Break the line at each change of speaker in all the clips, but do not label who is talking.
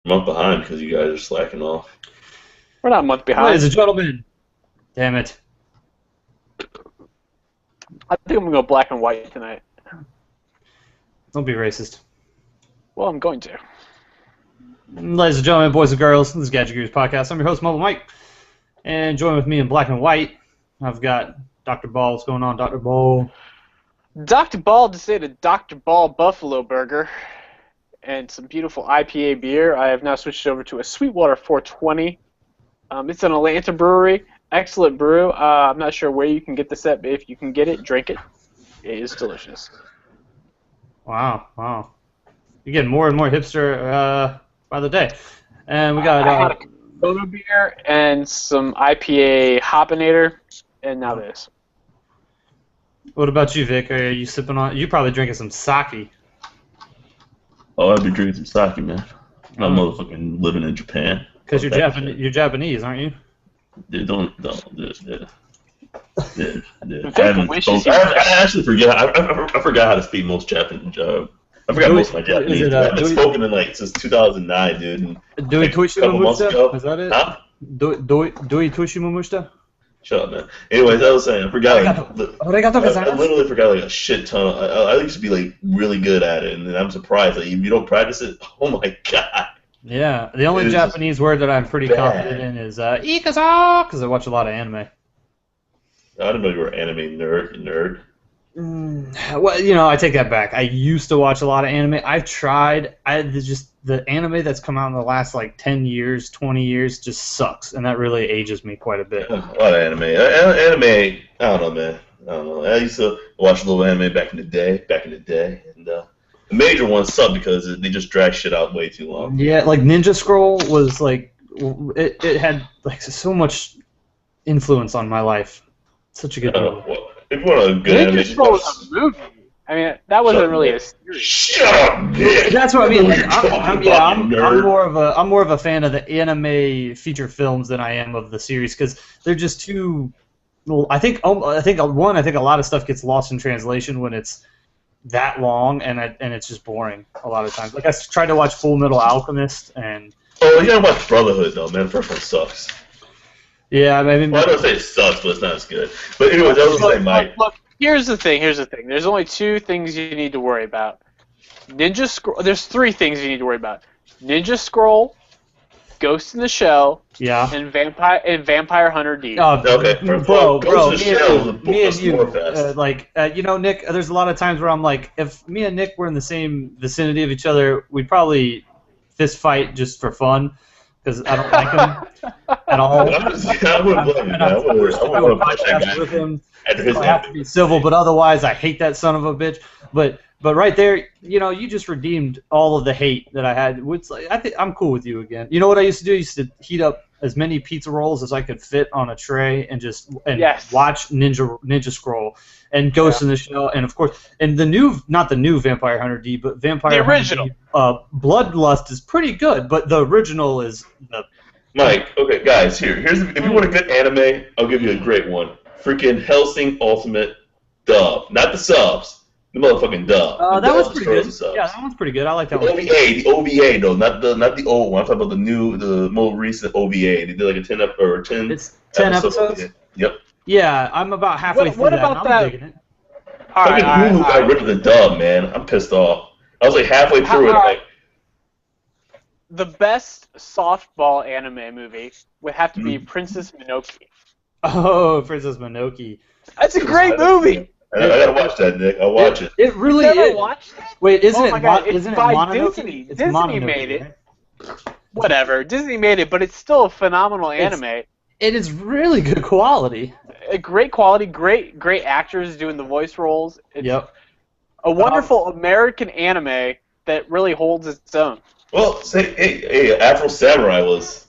a month behind because you guys are slacking off.
We're not a month behind.
Ladies and gentlemen, damn it.
I think I'm gonna go black and white tonight.
Don't be racist.
Well, I'm going to.
Ladies and gentlemen, boys and girls, this is Gadget Gears Podcast. I'm your host, Mobile Mike. And join with me in black and white, I've got Dr. Ball. What's going on, Dr. Ball?
Dr. Ball just ate a Dr. Ball Buffalo Burger and some beautiful IPA beer. I have now switched over to a Sweetwater 420. It's an Atlanta brewery. Excellent brew. I'm not sure where you can get this at, but if you can get it, drink it. It is delicious.
Wow. You're getting more and more hipster by the day. And we got...
I had a Corona beer and some IPA Hopinator, and now this.
What about you, Vic? Are you sipping on... You probably drinking some sake.
Oh, I'd be drinking some sake, man. I'm motherfucking living in Japan.
Because you're Japanese, aren't you?
Dude, dude.
I
actually forget. I forgot how to speak most Japanese. I forgot most of my Japanese. I've been spoken in since 2009, dude. And
Doi Toshimu Mushita? Is that it?
Huh?
Doi Toshimu Mushita?
Shut up, man. Anyways, I was saying, I forgot. I literally forgot a shit ton. I used to be really good at it, and then I'm surprised if you don't practice it. Oh my god.
Yeah, the only Japanese word that I'm pretty confident in is ikaza, because I watch a lot of anime.
I didn't know you were an anime nerd.
Well, I take that back. I used to watch a lot of anime. I've tried. The anime that's come out in the last 10 years, 20 years just sucks, and that really ages me quite a bit.
A lot of anime. Anime, I don't know, man. I don't know. I used to watch a little anime back in the day, and the major ones suck because they just drag shit out way too long.
Yeah, Ninja Scroll was it had so much influence on my life. Such a good movie.
Well, if you want a good
Ninja Scroll was a movie. I mean, that wasn't really a series.
Shut up, Nick.
That's what I mean. I'm more of a fan of the anime feature films than I am of the series because they're just too. I think a lot of stuff gets lost in translation when it's that long and it's just boring a lot of times. I tried to watch Full Metal Alchemist and.
Oh, you gotta watch Brotherhood though, man. The first one sucks.
Yeah, maybe.
Well, I don't say it sucks, but it's not as good. But anyways, I was gonna say, Mike.
Look, here's the thing. There's only two things you need to worry about. Ninja Scroll. There's three things you need to worry about. Ninja Scroll, Ghost in the Shell, and Vampire Hunter D.
Okay,
bro,
me and
you, Nick. There's a lot of times where I'm like, if me and Nick were in the same vicinity of each other, we'd probably fist fight just for fun. Because I don't like him at all.
I wouldn't blame you. I wouldn't push that guy
with him.
I
have to be civil, but otherwise, I hate that son of a bitch. But right there, you just redeemed all of the hate that I had. I think I'm cool with you again. You know what I used to do? I used to heat up as many pizza rolls as I could fit on a tray and watch Ninja Scroll and Ghost in the Shell, and of course, and not the new Vampire Hunter D, but Vampire
the original.
Hunter D, Bloodlust is pretty good, but the original is the.
Mike, okay, guys, here's if you want a good anime, I'll give you a great one. Freaking Hellsing Ultimate dub, not the subs, the motherfucking dub.
That was pretty good. Yeah, that one's pretty good. I like that one.
The OVA though, not the old one. I'm talking about the more recent OVA. They did like a 10.
It's 10 episodes.
Yep.
Yeah, I'm about halfway through that.
What about that?
Digging it.
Hulu got rid of the dub, man. I'm pissed off. I was halfway through it.
The best softball anime movie would have to be Princess Mononoke.
Oh, Princess Mononoke.
That's a great movie.
I gotta watch that, Nick. I'll watch it.
It really is. Wait, isn't it?
It's
by
Mononoke?
Disney.
Disney
Mononoke,
made it.
Right?
Whatever. Disney made it, but it's still a phenomenal anime.
It is really good quality.
Great quality, great actors doing the voice roles. It's a wonderful American anime that really holds its own.
Well, hey, Afro Samurai was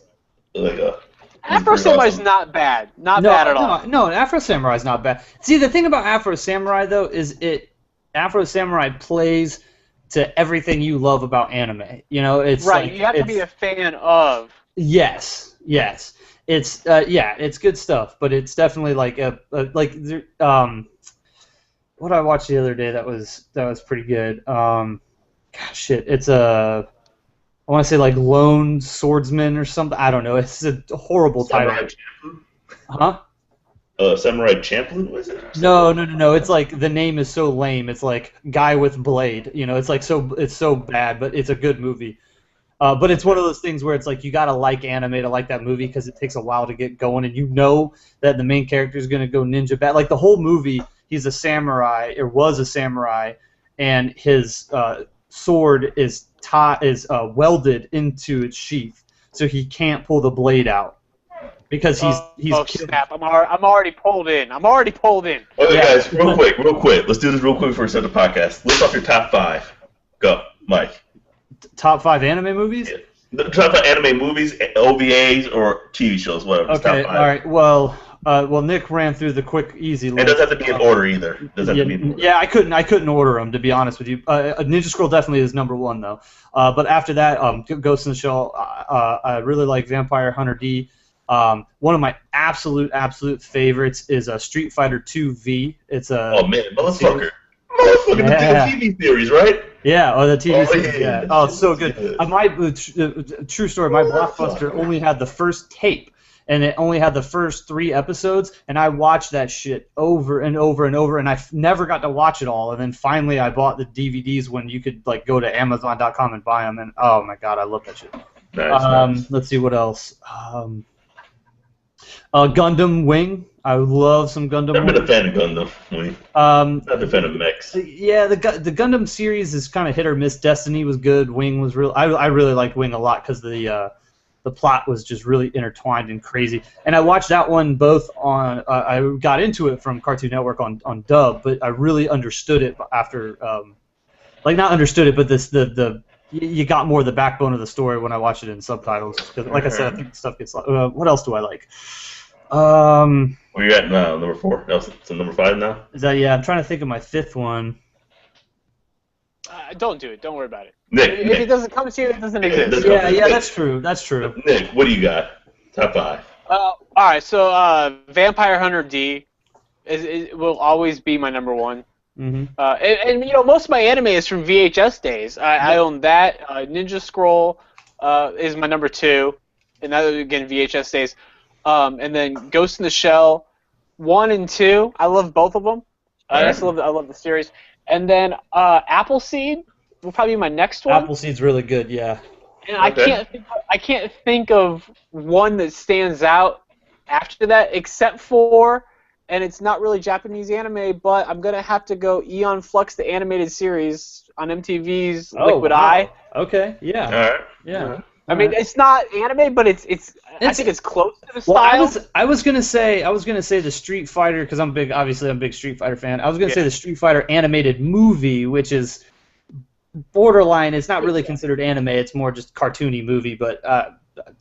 Afro Samurai's not bad. Not bad at all.
No, Afro Samurai's not bad. See, the thing about Afro Samurai, though, is Afro Samurai plays to everything you love about anime. It's
right. You have to be a fan of.
Yes. It's good stuff, but it's definitely what I watched the other day that was pretty good. It's I want to say like Lone Swordsman or something. I don't know. It's a horrible
Samurai
title.
Champloo?
Huh?
Samurai Champloo, was it?
No. It's like the name is so lame. It's like guy with blade. It's like it's so bad, but it's a good movie. But it's one of those things where it's like you gotta like anime to like that movie because it takes a while to get going, and you know that the main character is gonna go ninja bad. Like the whole movie, he's a samurai or was a samurai, and his sword is welded into its sheath, so he can't pull the blade out because he's
snap! I'm already pulled in.
Okay, guys, real quick. Let's do this real quick before we start the podcast. List off your top 5. Go, Mike.
Top 5 anime movies?
Yeah. Top 5 anime movies, OVAs, or TV shows, whatever.
Okay,
top 5.
all right. Well, Nick ran through the quick, easy list.
It doesn't have to be in order either.
Yeah, I couldn't order them, to be honest with you. Ninja Scroll definitely is number 1 though. But after that, Ghost in the Shell. I really like Vampire Hunter D. One of my absolute favorites is Street Fighter 2 V. It's a
motherfucker, the TV series, right?
Yeah, the TV series.
Yeah.
Yeah. Oh, so good. True story. My Blockbuster only had the first tape, and it only had the first 3 episodes, and I watched that shit over and over and over, and I never got to watch it all. And then finally, I bought the DVDs when you could like go to Amazon.com and buy them, and oh my god, I love that shit.
Nice.
Let's see what else. Gundam Wing. I love some Gundam.
I've been a fan of Gundam Wing. Not a fan of mechs.
Yeah, the Gundam series is kind of hit or miss. Destiny was good. Wing was real. I really liked Wing a lot because the plot was just really intertwined and crazy. And I watched that one both on. I got into it from Cartoon Network on dub, but I really understood it after. Not understood it, but you got more of the backbone of the story when I watched it in subtitles. Because, like I said, I think stuff gets. What else do I like?
Where you at now? Number 4? No, it's number 5 now?
Is that, yeah, I'm trying to think of my 5th one.
Don't do it. Don't worry about it.
Nick.
If it doesn't come to you, it doesn't exist.
Yeah, that's true.
Nick, what do you got? Top 5.
All right, so Vampire Hunter D will always be my number 1.
Mm-hmm.
And most of my anime is from VHS days. I own that. Ninja Scroll is my number 2, and that again VHS days. And then Ghost in the Shell 1 and 2. I love both of them. I love the series. And then Appleseed will probably be my next one.
Appleseed's really good, yeah.
And I can't think of one that stands out after that except for, and it's not really Japanese anime, but I'm gonna have to go Aeon Flux, the animated series on MTV's Liquid Eye.
Okay, yeah.
All right.
Yeah.
I mean, it's not anime, but it's I think it's close to the style.
Well, I was gonna say the Street Fighter because I'm a big Street Fighter fan. I was gonna say the Street Fighter animated movie, which is borderline. It's not really considered anime. It's more just cartoony movie. But I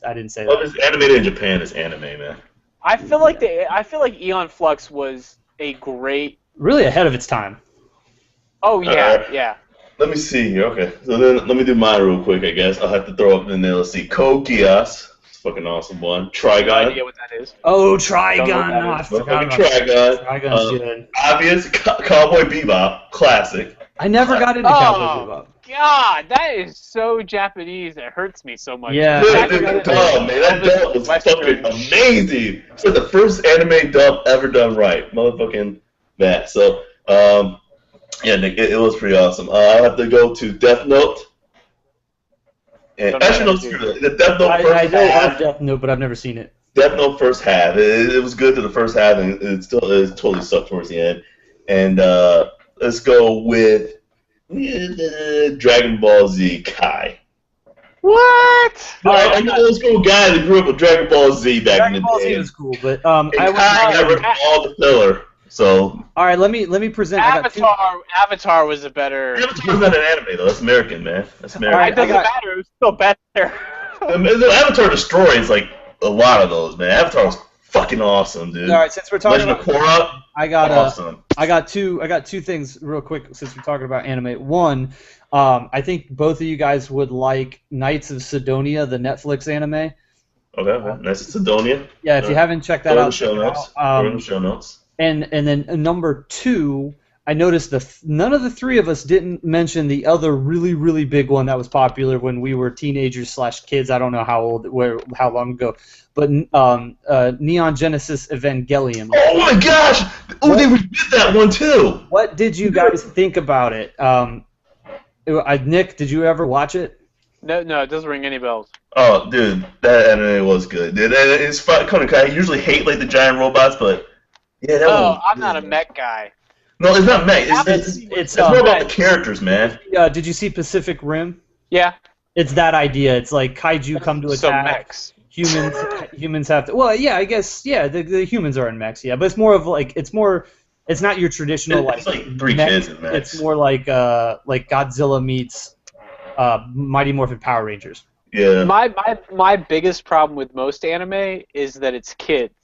didn't say that.
Well, it's animated in Japan. It's anime, man.
I feel like Aeon Flux was a great,
really ahead of its time.
Oh yeah, yeah.
Let me see here. Okay, so then let me do mine real quick. I guess I'll have to throw up in there. Let's see. Code Geass. It's a fucking awesome one. Trigun.
No idea what that is.
Oh, Trigun. No, I forgot about
Trigun.
Trigun's good.
Obvious. Cowboy Bebop. Classic.
I never got into Cowboy Bebop.
God, that is so Japanese. It hurts me so much.
Yeah.
That dub was fucking amazing. It's like the first anime dub ever done right. Motherfucking that. So, yeah, Nick, it was pretty awesome. I have to go to Death Note. And actually, no, the Death Note first half.
I know of Death Note, but I've never seen it.
Death Note first half. It was good to the first half, and it totally sucked towards the end. And let's go with Dragon Ball Z Kai.
What?
I'm an old school guy that grew up with Dragon Ball Z back in the day.
Dragon Ball Z was cool, but
Kai got rid of all the filler. So.
All right, let me present.
Avatar was a better.
Avatar's not an anime though. That's American, man. That's American.
It doesn't matter. It was still better.
Avatar destroys like a lot of those, man. Avatar was fucking awesome, dude.
All right, since we're talking
Legend
about
of Korra,
I got
awesome.
I got two things real quick since we're talking about anime. One, I think both of you guys would like Knights of Sidonia, the Netflix anime.
Okay, Knights of Sidonia.
Yeah, if you haven't checked that out,
Show notes.
check it out.
In the show notes.
And then number 2, I noticed none of the three of us didn't mention the other really, really big one that was popular when we were teenagers / kids. I don't know how long ago, but Neon Genesis Evangelion.
Oh my gosh! Oh, they redid that one too.
What did you guys think about it? Nick, did you ever watch it?
No, it doesn't ring any bells.
Oh, dude, that anime was good. Dude, and it's fun. I usually hate like the giant robots, but yeah, that one.
Oh, I'm not a mech guy.
No, it's not mech. It's more about the characters, man.
Did you see Pacific Rim?
Yeah.
It's that idea. It's like kaiju come to attack.
So mechs.
Humans have to. Well, yeah, I guess the humans are in mechs. Yeah, but it's more of like it's not your traditional
it's like three kids in mechs.
It's more like Godzilla meets Mighty Morphin Power Rangers.
Yeah.
My biggest problem with most anime is that it's kids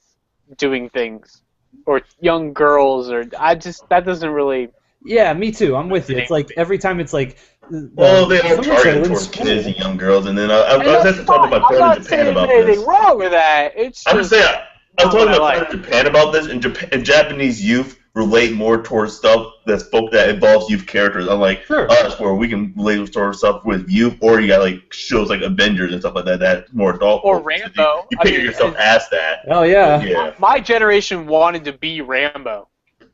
doing things, or young girls, or that doesn't really.
Yeah, me too. I'm with you. It's like every time it's like.
Well, they are targeted towards kids and young girls, and then I was actually talking to my friend in Japan about this.
I'm not saying anything wrong with that. I'm just saying.
I was talking to my friend in Japan about this, and Japanese youth relate more towards stuff that involves youth characters, unlike us, where we can relate towards stuff with youth, or you got like shows like Avengers and stuff like that that's more adult.
Or Rambo.
You picture yourself as that.
Oh yeah.
My generation wanted to be Rambo.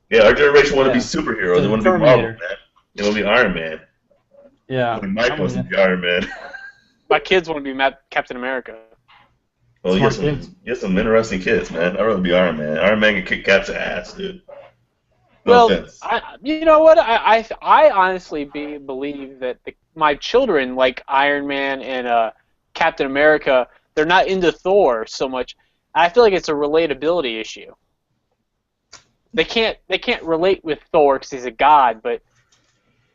Yeah, our generation wanted to be superheroes. They want to be Marvel, man. They want to be Iron Man.
Yeah.
Mike wants to be Iron Man.
My kids want to be Captain America.
Well, you have some interesting kids, man. I'd rather be Iron Man. Iron Man can kick Cap's ass, dude. No offense.
You know what? I honestly believe that my children like Iron Man and Captain America. They're not into Thor so much. I feel like it's a relatability issue. They can't relate with Thor because he's a god, but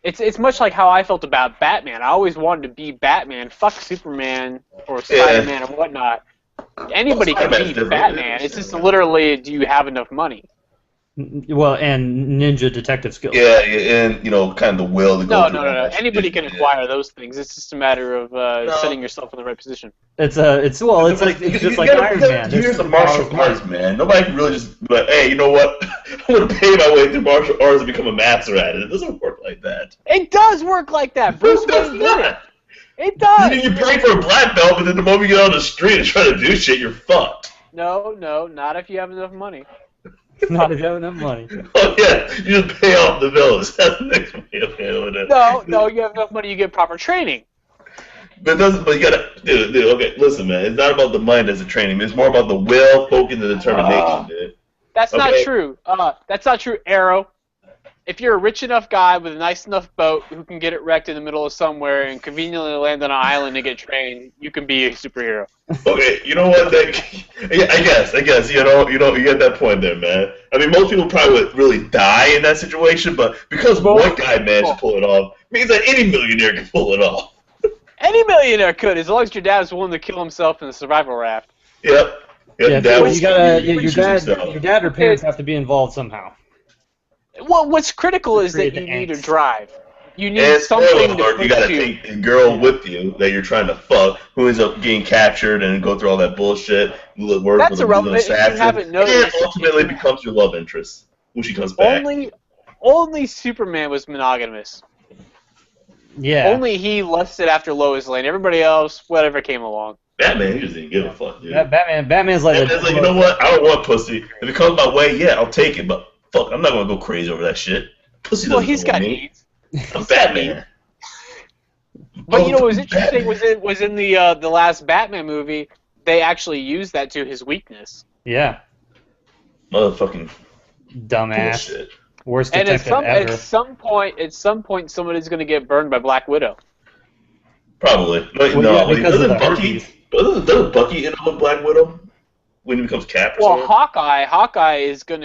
it's much like how I felt about Batman. I always wanted to be Batman. Fuck Superman or Spider-Man or whatnot. Anybody can be Batman. It's just literally, do you have enough money?
Well, and ninja detective skills.
Yeah, and kind of the will to go.
No. Anybody can acquire those things. It's just a matter of setting yourself in the right position.
It's like Iron Man.
Here's the martial arts, man. Nobody can really just be like, hey, you know what? I'm gonna pay my way through martial arts and become a master at it. It doesn't work like that.
It does work like that. Bruce Wayne did it. It does.
You pay for a black belt, but then the moment you get on the street and try to do shit, you're fucked.
No, not if you have enough money.
Not if you have enough money.
Oh yeah, you just pay off the bills. That's the next way of handling it.
No, you have enough money, you get proper training.
But you gotta, dude. Okay, listen, man. It's not about the mind as a training. It's more about the will, focus, and determination, dude.
That's not true. That's not true, Arrow. If you're a rich enough guy with a nice enough boat who can get it wrecked in the middle of somewhere and conveniently land on an island and get trained, you can be a superhero.
Okay, you know what? I guess you get that point there, man. I mean, most people probably would really die in that situation, but because one guy managed to pull it off, means that any millionaire can pull it off.
Any millionaire could, as long as your dad is willing to kill himself in the survival raft.
Yep.
Your dad or parents have to be involved somehow.
Well, what's critical is that you need a drive. You need something to push
you gotta take a girl with you that you're trying to fuck, who ends up getting captured and go through all that bullshit.
That's irrelevant. You haven't noticed.
And ultimately becomes your love interest when she comes back.
Only Superman was monogamous.
Yeah.
Only he lusted after Lois Lane. Everybody else, whatever came along.
Batman, he just didn't give a fuck, dude.
Batman's like,
you know what? I don't want pussy. If it comes my way, yeah, I'll take it, but fuck, I'm not gonna go crazy over that shit. Pussy doesn't
he's got needs.
I'm Batman.
But you know what was interesting was in the last Batman movie, they actually used that to his weakness.
Yeah.
Motherfucking
dumbass.
Bullshit.
Worst detective ever.
At some point, somebody's gonna get burned by Black Widow.
Probably. Doesn't Bucky end up with Black Widow when he becomes Cap?
Well, Hawkeye is going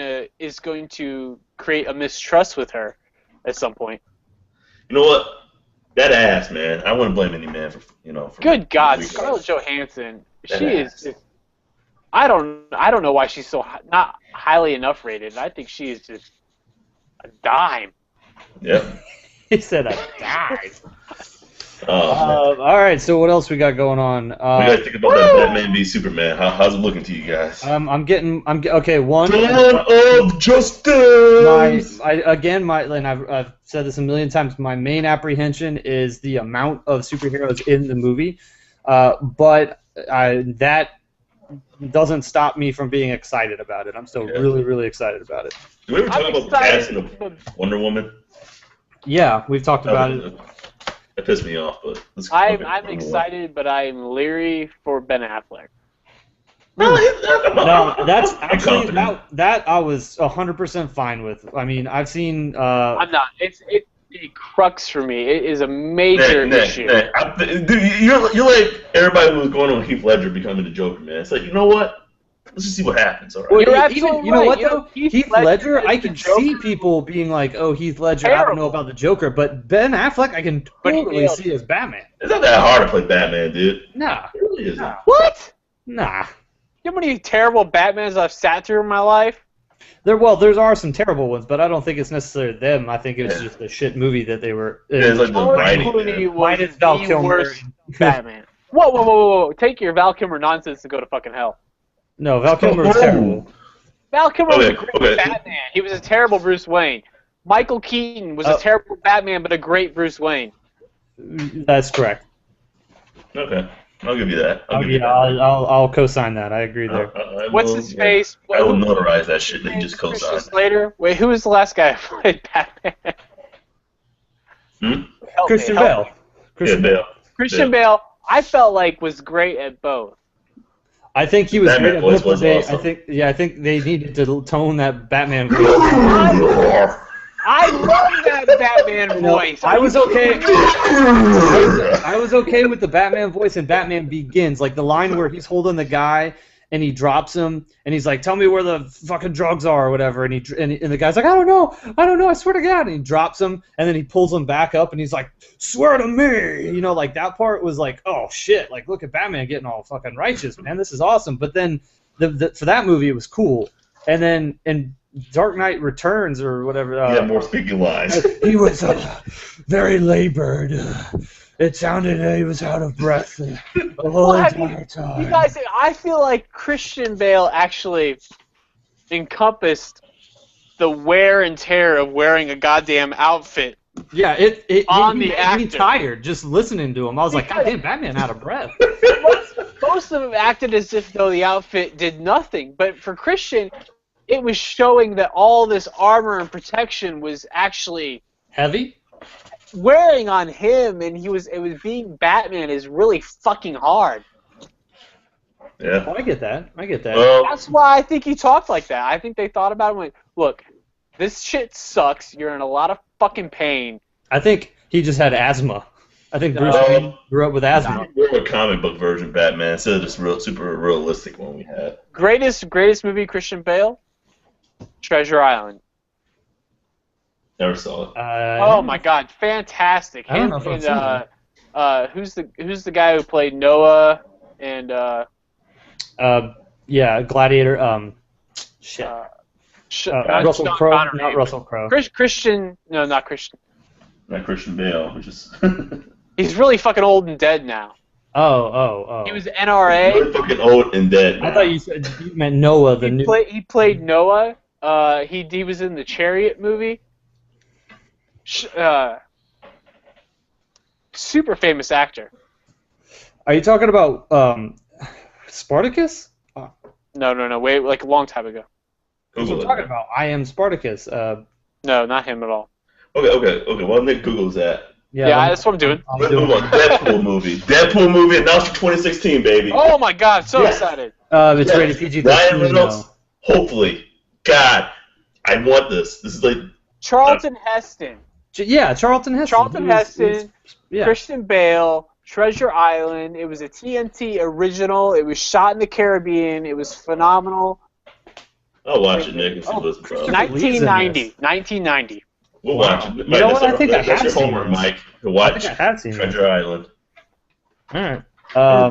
to create a mistrust with her at some point.
You know what? That ass, man. I wouldn't blame any man for
Good God, Scarlett Johansson. She is. I don't know why she's so not highly enough rated. I think she is just a dime.
Yeah.
He said a dime.
Oh, man.
All right, so what else we got going on?
What do you guys think about that Batman v Superman? How's it looking to you guys?
Okay. One.
Dawn of Justice.
And I've said this a million times. My main apprehension is the amount of superheroes in the movie, but that doesn't stop me from being excited about it. I'm still really, really excited about it.
Did we ever talk about the casting of Wonder Woman?
Yeah, we've talked about it.
That pissed me off, but
I'm excited, but I'm leery for Ben Affleck.
No, that's actually that I was 100% fine with. I mean, I've seen.
I'm not. It's a crux for me. It is a major issue.
Dude, you're like everybody who was going on Heath Ledger becoming the Joker, man. It's like, you know what? Let's just see what happens. All right.
Well, you're absolutely
you know what
right.
though?
Heath
Ledger, I can
Joker.
see people being like, "Oh, Heath Ledger, I don't know about the Joker," but Ben Affleck, I can totally see as Batman.
It's not that hard to play Batman, dude.
Nah.
It really isn't.
What?
Nah.
You know how many terrible Batmans I've sat through in my life?
There are some terrible ones, but I don't think it's necessarily them. I think it's just a shit movie that they were.
It's like the writing.
Minus Val Kilmer.
Worst Batman. Whoa! Take your Val Kilmer nonsense and go to fucking hell.
No, Val Kilmer was terrible.
Val Kilmer was a great Batman. He was a terrible Bruce Wayne. Michael Keaton was a terrible Batman, but a great Bruce Wayne.
That's correct.
Okay, I'll give you that.
I'll co-sign that. I agree there.
What's his face?
I will notarize that shit that you just co-signed.
Slater? Wait, who was the last guy who played Batman?
Christian Bale.
Christian Bale, I felt like was great at both.
I think he was
Batman
great at
voice
both.
was awesome.
I think they needed to tone that Batman voice.
I love that Batman voice.
I was okay. I was okay with the Batman voice in Batman Begins, like the line where he's holding the guy and he drops him and he's like, "Tell me where the fucking drugs are," or whatever, and the guy's like, I don't know, I swear to God," and he drops him and then he pulls him back up and he's like, "Swear to me," you know, like that part was like, oh shit, like look at Batman getting all fucking righteous, man, this is awesome. But then for that movie it was cool, and then in Dark Knight Returns or whatever,
more speaking lines.
He was very labored. It sounded he was out of breath the whole entire time.
You guys, I feel like Christian Bale actually encompassed the wear and tear of wearing a goddamn outfit.
Yeah, it
on
made
the actor.
me tired just listening to him. I was like, God damn, Batman out of breath.
Most of them acted as if though the outfit did nothing, but for Christian, it was showing that all this armor and protection was actually
heavy.
Wearing on him, and it was being Batman is really fucking hard.
Yeah,
I get that.
That's why I think he talked like that. I think they thought about it and went, "Look, this shit sucks. You're in a lot of fucking pain."
I think he just had asthma. I think Bruce Wayne grew up with asthma.
We're a comic book version Batman instead of this super realistic one we had.
Greatest movie, Christian Bale, Treasure Island.
Never saw it.
Oh my God, fantastic!
I don't know if I've seen it.
Who's the guy who played Noah and
Gladiator. Russell Crowe, not Russell Crowe.
Christian, no, not Christian.
Not Christian Bale, which is.
He's really fucking old and dead now.
Oh.
He was NRA.
Really fucking old and dead.
I thought you meant Noah.
He played Noah. He was in the Chariot movie. Super famous actor.
Are you talking about Spartacus?
No. Wait, like a long time ago.
That's what I'm talking about. I Am Spartacus.
No, not him at all.
Okay. Well, Nick Google's that.
Yeah, that's what I'm doing.
Deadpool movie announced for 2016, baby.
Oh my God, so excited.
It's rated PG-13.
Ryan Reynolds. Hopefully, God, I want this. This is like
Charlton Heston.
Yeah, Charlton Heston.
Christian Bale. Treasure Island. It was a TNT original. It was shot in the Caribbean. It was phenomenal.
I'll watch it, Nick, and see what it's about.
1990.
We'll watch it.
You know what? I think I have
That's your
seen
homework,
this.
Mike, to watch
I think I have seen
Treasure Island.
All right.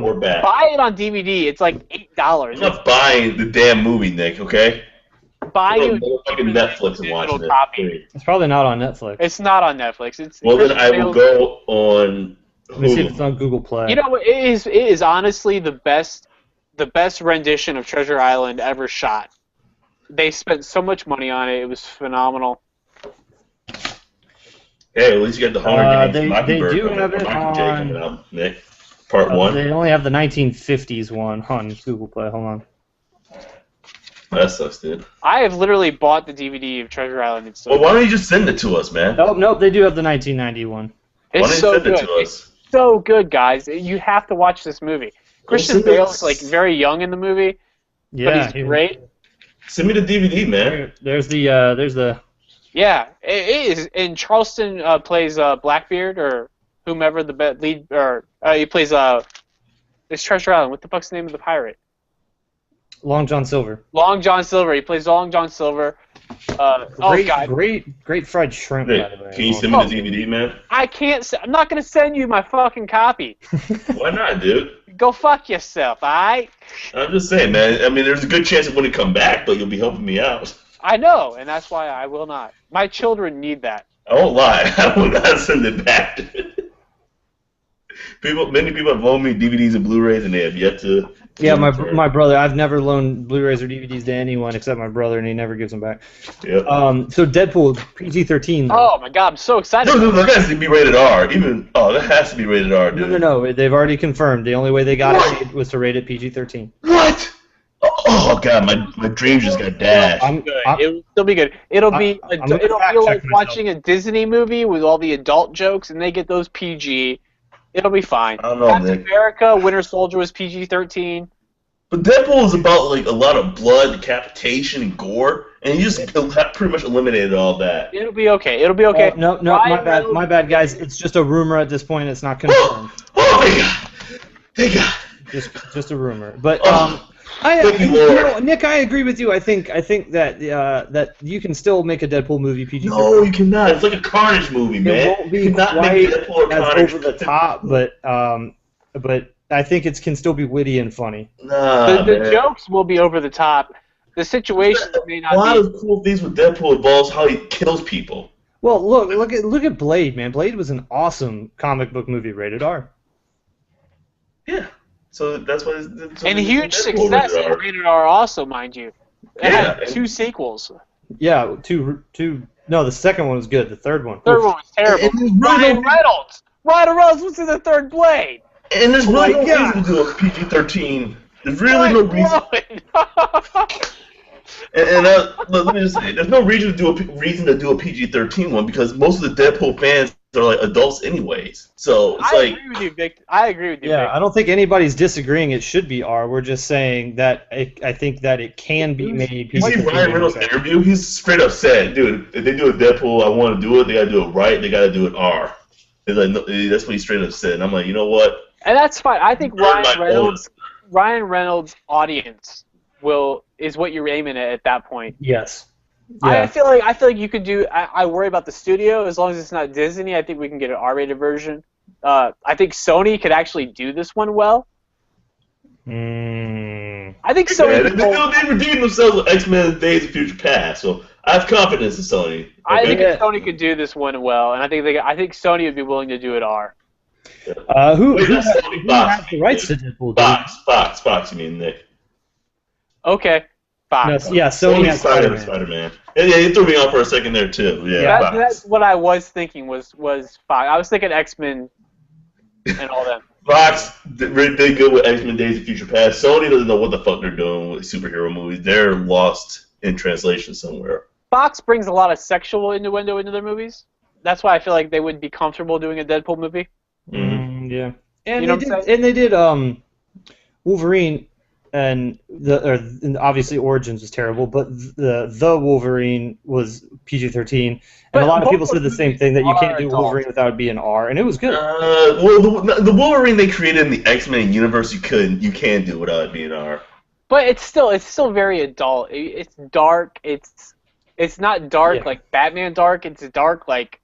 Or back.
Buy it on DVD. It's like $8.
I'm not buying the damn movie, Nick, okay?
Buy it.
Fucking Netflix and watching it.
Copy.
It's probably not on Netflix.
It's not on Netflix.
Well, then I will go on
Let me see if it's on Google Play.
You know, it is honestly the best rendition of Treasure Island ever shot. They spent so much money on it; it was phenomenal.
Hey, at least you got the Hunger Games.
They do have it
coming out, Nick. Part 1.
They only have the 1950s one on Google Play. Hold on.
That sucks, dude.
I have literally bought the DVD of Treasure Island. It's so
well, why don't you just send it to us, man?
Nope, they do have the 1991.
It's so good.
It to us?
It's so good, guys. You have to watch this movie. Christian Bale's like very young in the movie, but he's great.
Send me the DVD, man.
There's the.
Yeah, it is. And Charleston plays Blackbeard or whomever the lead, or he plays it's Treasure Island. What the fuck's the name of the pirate?
Long John Silver.
Long John Silver. He plays Long John Silver.
Great fried shrimp.
Hey,
by the way.
can you send me the DVD, man?
I can't. I'm not gonna send you my fucking copy.
Why not, dude?
Go fuck yourself, alright?
I'm just saying, man. I mean, there's a good chance it wouldn't come back, but you'll be helping me out.
I know, and that's why I will not. My children need that.
I won't lie. I will not send it back. Many people have loaned me DVDs and Blu-rays, and they have yet to.
Yeah, my brother. I've never loaned Blu-rays or DVDs to anyone except my brother, and he never gives them back.
Yep.
So Deadpool PG-13.
Oh my god, I'm so excited.
No, that has to be rated R. That has to be rated R, dude.
No. They've already confirmed. The only way they got it was to rate it PG-13.
What? Oh god, my dreams just got dashed.
It'll still be good. It'll be like watching a Disney movie with all the adult jokes, and they get those PG. It'll be fine.
I don't know,
Captain
Nick.
America, Winter Soldier was PG-13.
But Deadpool is about like a lot of blood, decapitation, and gore, and you just pretty much eliminated all that.
It'll be okay. It'll be okay.
No, my bad, guys. It's just a rumor at this point. It's not confirmed.
Oh my god! Thank God.
Just a rumor. But Nick, I agree with you. I think that that you can still make a Deadpool movie PG-13.
No, you cannot. It's like a Carnage movie, man.
It won't be quite as over the top, but I think it can still be witty and funny.
Nah,
the jokes will be over the top. The situation may not be.
A lot of cool things with Deadpool involves how he kills people.
Well, look at Blade, man. Blade was an awesome comic book movie, rated R.
Yeah. So that's why.
And huge success in rated R also, mind you. It had 2 sequels.
Yeah, two. No, the second one was good. The third one.
The third one was terrible. Ryan Reynolds was in the third Blade.
And there's really no reason to do a PG-13. There's really no reason. Let me just say, there's no reason to do a PG-13 one because most of the Deadpool fans are like adults anyways. So it's
I agree with you, Vic. Yeah,
Vic. I don't think anybody's disagreeing. It should be R. We're just saying that I think that it can be made.
You see Ryan Reynolds' interview? He's straight up said, "Dude, if they do a Deadpool, I want to do it. They gotta do it right. They gotta do it R." Like, no, that's what he straight up said. And I'm like, you know what?
And that's fine. I think Ryan Reynolds' audience is what you're aiming at that point.
Yes. Yeah.
I feel like you could do. I worry about the studio as long as it's not Disney. I think we can get an R-rated version. I think Sony could actually do this one well. I think Sony.
They redeemed themselves with X-Men: Days of Future Past, so I have confidence in Sony. Okay?
I think Sony could do this one well, and I think Sony would be willing to do it R.
Who has the rights to Deadpool?
Fox. You mean Nick?
Okay. Fox.
No, yeah, Sony has
Spider-Man. Yeah, you threw me off for a second there too. Yeah,
that's what I was thinking was Fox. I was thinking X-Men and all that.
Fox did good with X-Men: Days of Future Past. Sony doesn't know what the fuck they're doing with superhero movies. They're lost in translation somewhere.
Fox brings a lot of sexual innuendo into their movies. That's why I feel like they would be comfortable doing a Deadpool movie.
Yeah, and they did Wolverine. And obviously Origins was terrible, but the Wolverine was PG-13, and a lot of people said the same thing, that you can't do Wolverine without it being R, and it was good.
Well, the Wolverine they created in the X-Men universe, you can do without it being R.
But it's still very adult. It's dark. It's not dark like Batman dark. It's dark like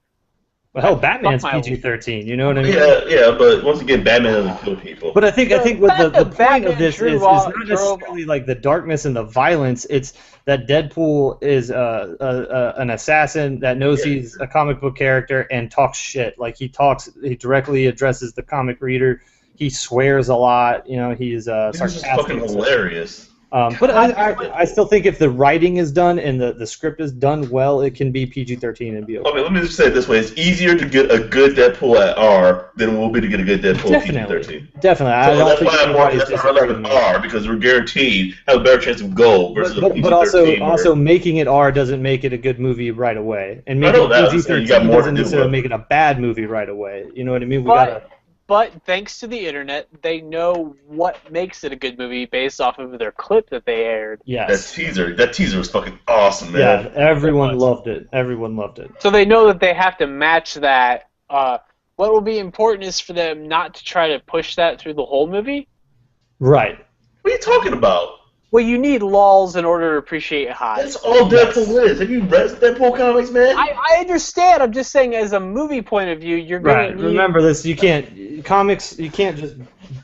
Well, hell, Batman's
Fuck my-
PG-13. You know what I mean?
Yeah, but once again, Batman doesn't kill people.
But I think what the point
Batman
of this is
drove
not necessarily like the darkness and the violence. It's that Deadpool is an assassin that knows he's a comic book character and talks shit. Like he directly addresses the comic reader. He swears a lot. You know, he's sarcastic.
Just fucking hilarious.
But I still think if the writing is done and the script is done well, it can be PG-13 and be okay.
Okay, let me just say it this way: it's easier to get a good Deadpool at R than it will be to get a good Deadpool at PG-13.
Definitely. I
So
don't
that's
think
why I'm
anybody's
like R because we're guaranteed have a better chance of gold versus a PG-13.
But also making it R doesn't make it a good movie right away, and making it PG-13 doesn't necessarily make it a bad movie right away. You know what I mean?
But thanks to the internet, they know what makes it a good movie based off of their clip that they aired.
Yes.
That teaser was fucking awesome, man.
Yeah, everyone loved it. Everyone loved it.
So they know that they have to match that. What will be important is for them not to try to push that through the whole movie.
Right.
What are you talking about?
Well, you need lulls in order to appreciate highs.
That's all Deadpool is. Have you read Deadpool comics, man?
I understand. I'm just saying, as a movie point of view, you're going to need...
Remember this. You can't just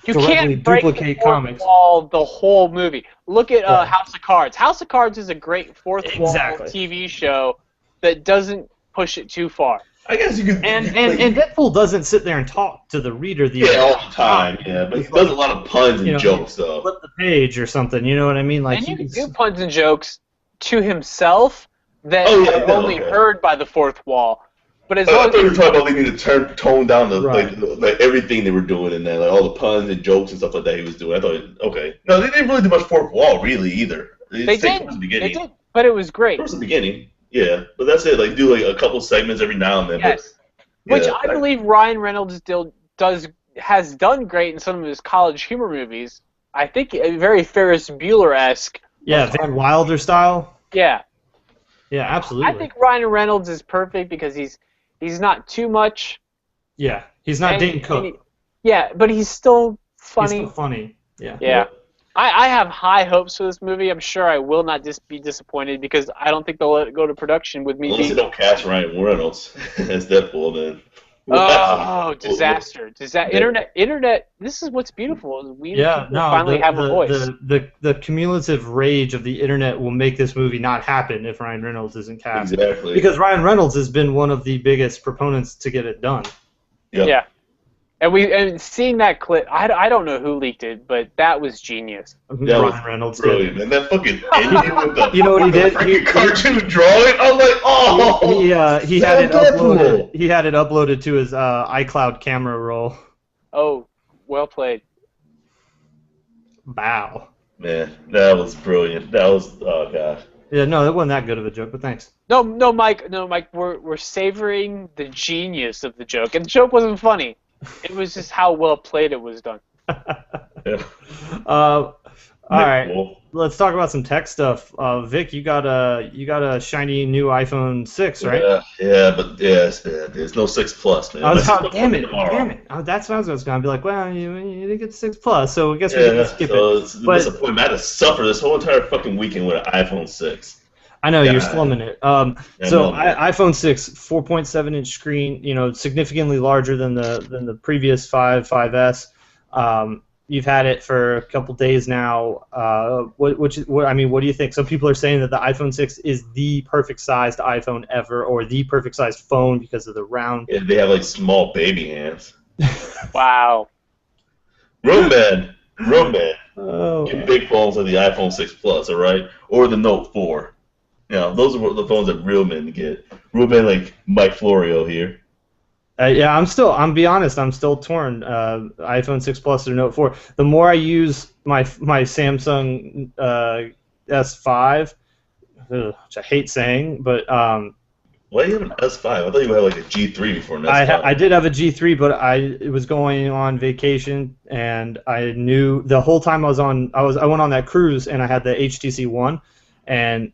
directly duplicate comics.
Wall the whole movie. Look at House of Cards. House of Cards is a great fourth wall TV show that doesn't push it too far.
I guess you could.
And Deadpool doesn't sit there and talk to the reader
all the time. Yeah, but he does a lot of puns and jokes, though.
Flip the page or something. You know what I mean? Like,
and you can do puns and jokes to himself that are only heard by the fourth wall. But as long
I thought you were talking about they need to tone down like everything they were doing in there, like all the puns and jokes and stuff like that he was doing. I thought, okay, no, they didn't really do much fourth wall, really either.
They did, but it was great.
Towards the beginning. Yeah, but that's it. Like, do like a couple segments every now and then.
Yes. Which I believe Ryan Reynolds has done great in some of his college humor movies. I think very Ferris Bueller-esque.
Yeah, Van Wilder style.
Yeah.
Yeah, absolutely.
I think Ryan Reynolds is perfect because he's not too much.
Yeah, he's not Dane Cook.
But he's still funny.
He's still funny. Yeah.
Yeah. I have high hopes for this movie. I'm sure I will not be disappointed because I don't think they'll let it go to production with me.
Unless they don't cast Ryan Reynolds as Deadpool, then.
Oh, disaster! Internet. This is what's beautiful. We finally have a voice.
The cumulative rage of the internet will make this movie not happen if Ryan Reynolds isn't cast.
Exactly.
Because Ryan Reynolds has been one of the biggest proponents to get it done.
Yep.
Yeah. And seeing that clip, I don't know who leaked it, but that was genius.
That
Ryan Reynolds
brilliant, man. That fucking ending with the
you know what he did?
Cartoon drawing. I was like, oh.
He had it uploaded. He had it uploaded to his iCloud camera roll.
Oh, well played.
Wow.
Man, that was brilliant. That was gosh.
Yeah, no, it wasn't that good of a joke, but thanks.
No, Mike. We're savoring the genius of the joke, and the joke wasn't funny. It was just how well played it was done.
Yeah.
All right,
cool.
Let's talk about some tech stuff. Vic, you got a shiny new iPhone 6, right?
Yeah, but there's no 6 Plus, man.
Damn it! Oh, that's what I was going to be like. Well, you didn't get 6 Plus, so I guess we can skip it.
It's disappointment. I had to suffer this whole entire fucking weekend with an iPhone 6.
I know, you're slumming it. iPhone 6, 4.7-inch screen, significantly larger than the previous 5S. You've had it for a couple days now. What do you think? Some people are saying that the iPhone 6 is the perfect sized iPhone ever, or the perfect sized phone because of the round.
Yeah, they have like small baby hands.
Wow.
Real man.
Oh.
Get big phones like the iPhone 6 Plus, all right, or the Note 4. Those are the phones that real men get. Real men like Mike Florio here.
I'm be honest, I'm still torn. iPhone 6 Plus or Note 4. The more I use my Samsung S5, which I hate saying, but
why do you have an S5? I thought you had like a G3 before an S5.
I did have a G3, but I was going on vacation, and I knew the whole time I went on that cruise, and I had the HTC One. And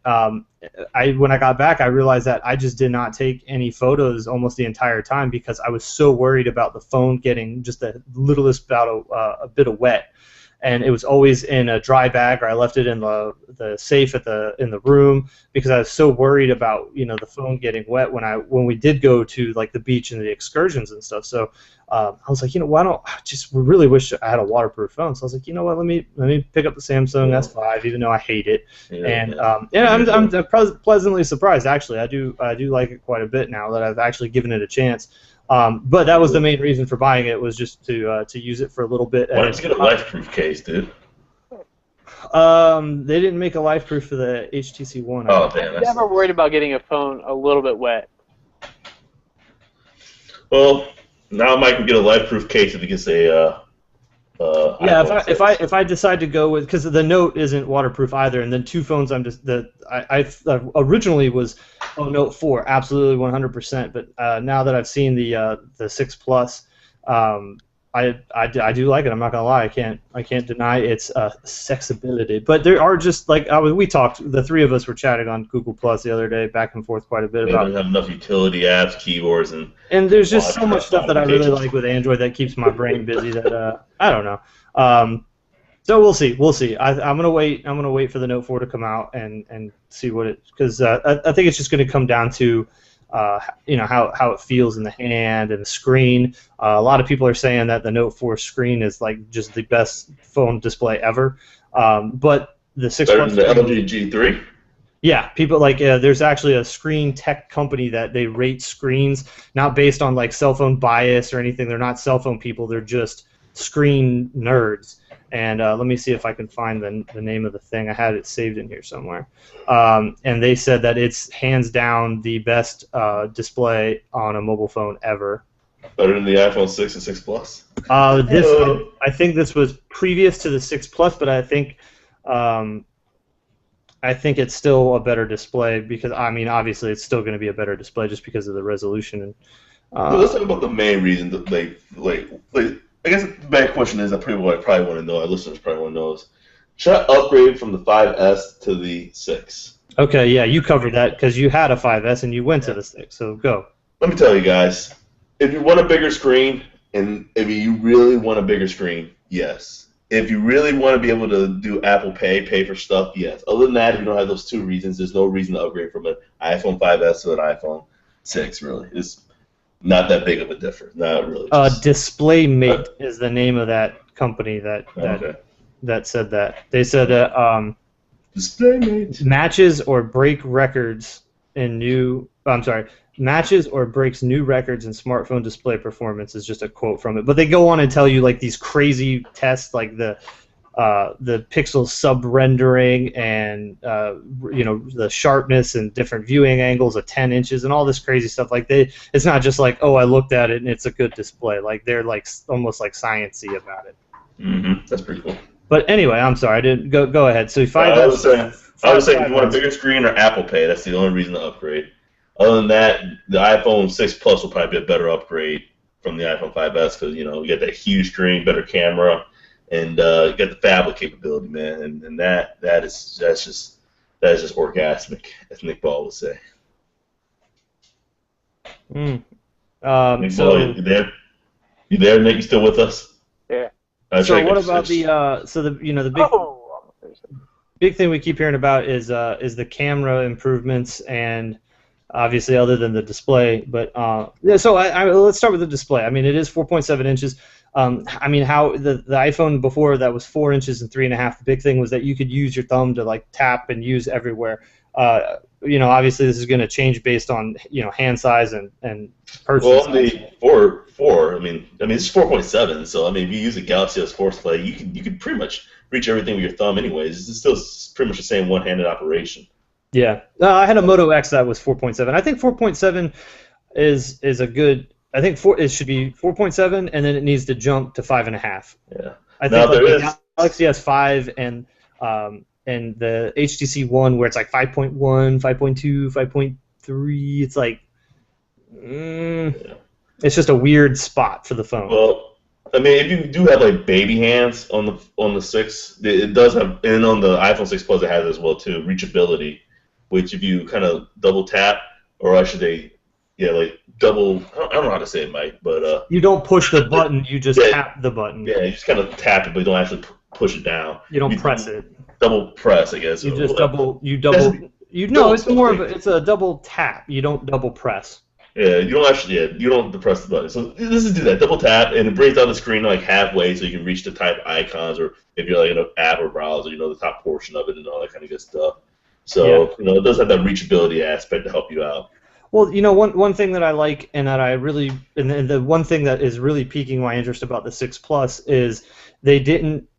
when I got back, I realized that I just did not take any photos almost the entire time because I was so worried about the phone getting just the littlest about a bit of wet. and it was always in a dry bag, or I left it in the safe in the room because I was so worried about the phone getting wet when we did go to like the beach and the excursions and stuff. So I was like, why don't I just really wish I had a waterproof phone. So I was like, what, let me pick up the Samsung S5, even though I hate it. And I'm pleasantly surprised actually. I do like it quite a bit now that I've actually given it a chance. But that was the main reason for buying it, was just to use it for a little bit.
Why don't you get a life-proof case, dude?
They didn't make a life-proof for the HTC One.
Oh, damn.
I'm never worried about getting a phone a little bit wet.
Well, now Mike can get a life-proof case if he gets a.
If I decide to go with, because the Note isn't waterproof either, and then two phones I originally was Note 4, absolutely 100%, but now that I've seen the 6 Plus, I do like it. I'm not gonna lie, I can't deny its sexability. But there are just like we talked, the three of us were chatting on Google Plus the other day, back and forth quite a bit about.
It doesn't have enough utility apps, keyboards, and
there's just so much stuff that I really like with Android that keeps my brain busy that I don't know. So we'll see. I'm gonna wait for the Note 4 to come out and see what it, because I think it's just gonna come down to how it feels in the hand and the screen. A lot of people are saying that the Note 4 screen is like just the best phone display ever. But the 6
better than the LG G3.
Yeah, people like there's actually a screen tech company that they rate screens not based on like cell phone bias or anything. They're not cell phone people. They're just screen nerds. And let me see if I can find the name of the thing. I had it saved in here somewhere. And they said that it's hands down the best display on a mobile phone ever.
Better than the iPhone 6 and 6 Plus?
I think this was previous to the 6 Plus, but I think it's still a better display because, obviously it's still going to be a better display just because of the resolution. And
let's talk about the main reason that I guess the bad question is that probably want to know, our listeners probably want to know is, should I upgrade from the 5S to the 6?
Okay, yeah, you covered that because you had a 5S and you went to the 6, so go.
Let me tell you guys, if you want a bigger screen, and if you really want a bigger screen, yes. If you really want to be able to do Apple pay for stuff, yes. Other than that, if you don't have those two reasons, there's no reason to upgrade from an iPhone 5S to an iPhone 6, really. It's not that big of a difference. Not really.
DisplayMate is the name of that company that said that. They said that
DisplayMate
matches or breaks new records in smartphone display performance is just a quote from it. But they go on and tell you like these crazy tests, like the pixel sub-rendering and the sharpness and different viewing angles of 10 inches and all this crazy stuff. Like it's not just like, oh, I looked at it and it's a good display. Like they're like almost like sciencey about it.
Mm-hmm. That's pretty cool.
But anyway, I'm sorry, I didn't go ahead. So
I was saying if you want a bigger screen or Apple Pay, that's the only reason to upgrade. Other than that, the iPhone 6 Plus will probably be a better upgrade from the iPhone 5S because you get that huge screen, better camera. And you got the phablet capability, man, and that's just orgasmic, as Nick Ball would say. Nick Ball, you there? You there, Nick? You still with us?
Yeah.
So what about the big thing we keep hearing about is the camera improvements and obviously other than the display, but so let's start with the display. It is 4.7 inches. How the iPhone before that was 4 inches and 3.5. The big thing was that you could use your thumb to like tap and use everywhere. Obviously this is going to change based on hand size and person size.
Well, the 4, it's 4.7. So if you use a Galaxy S4 display, you can pretty much reach everything with your thumb, anyways. It's still pretty much the same one-handed operation. Yeah,
I had a Moto X that was 4.7. I think 4.7 is a good. I think it should be 4.7, and then it needs to jump to 5.5.
Yeah.
I think the Galaxy S5 and the HTC One, where it's like 5.1, 5.2, 5.3. It's like, it's just a weird spot for the phone.
Well, if you do have like baby hands on the 6, it does have, and on the iPhone 6 Plus it has as well too, reachability, which if you kind of double tap, or should they? Yeah, like double. I don't know how to say it, Mike, but
you don't push the button. You just tap the button.
Yeah, you just kind of tap it, but you don't actually push it down.
You don't press it.
Double press, I guess.
You just double. It's a double tap. You don't double press.
Yeah, you don't actually. Yeah, you don't press the button. So this is do that double tap, and it brings down the screen like halfway, so you can reach the type icons, or if you're like in an app or browser, the top portion of it and all that kind of good stuff. So it does have that reachability aspect to help you out.
Well, one thing that I like, and that I really, and the one thing that is really piquing my interest about the 6 Plus is they didn't.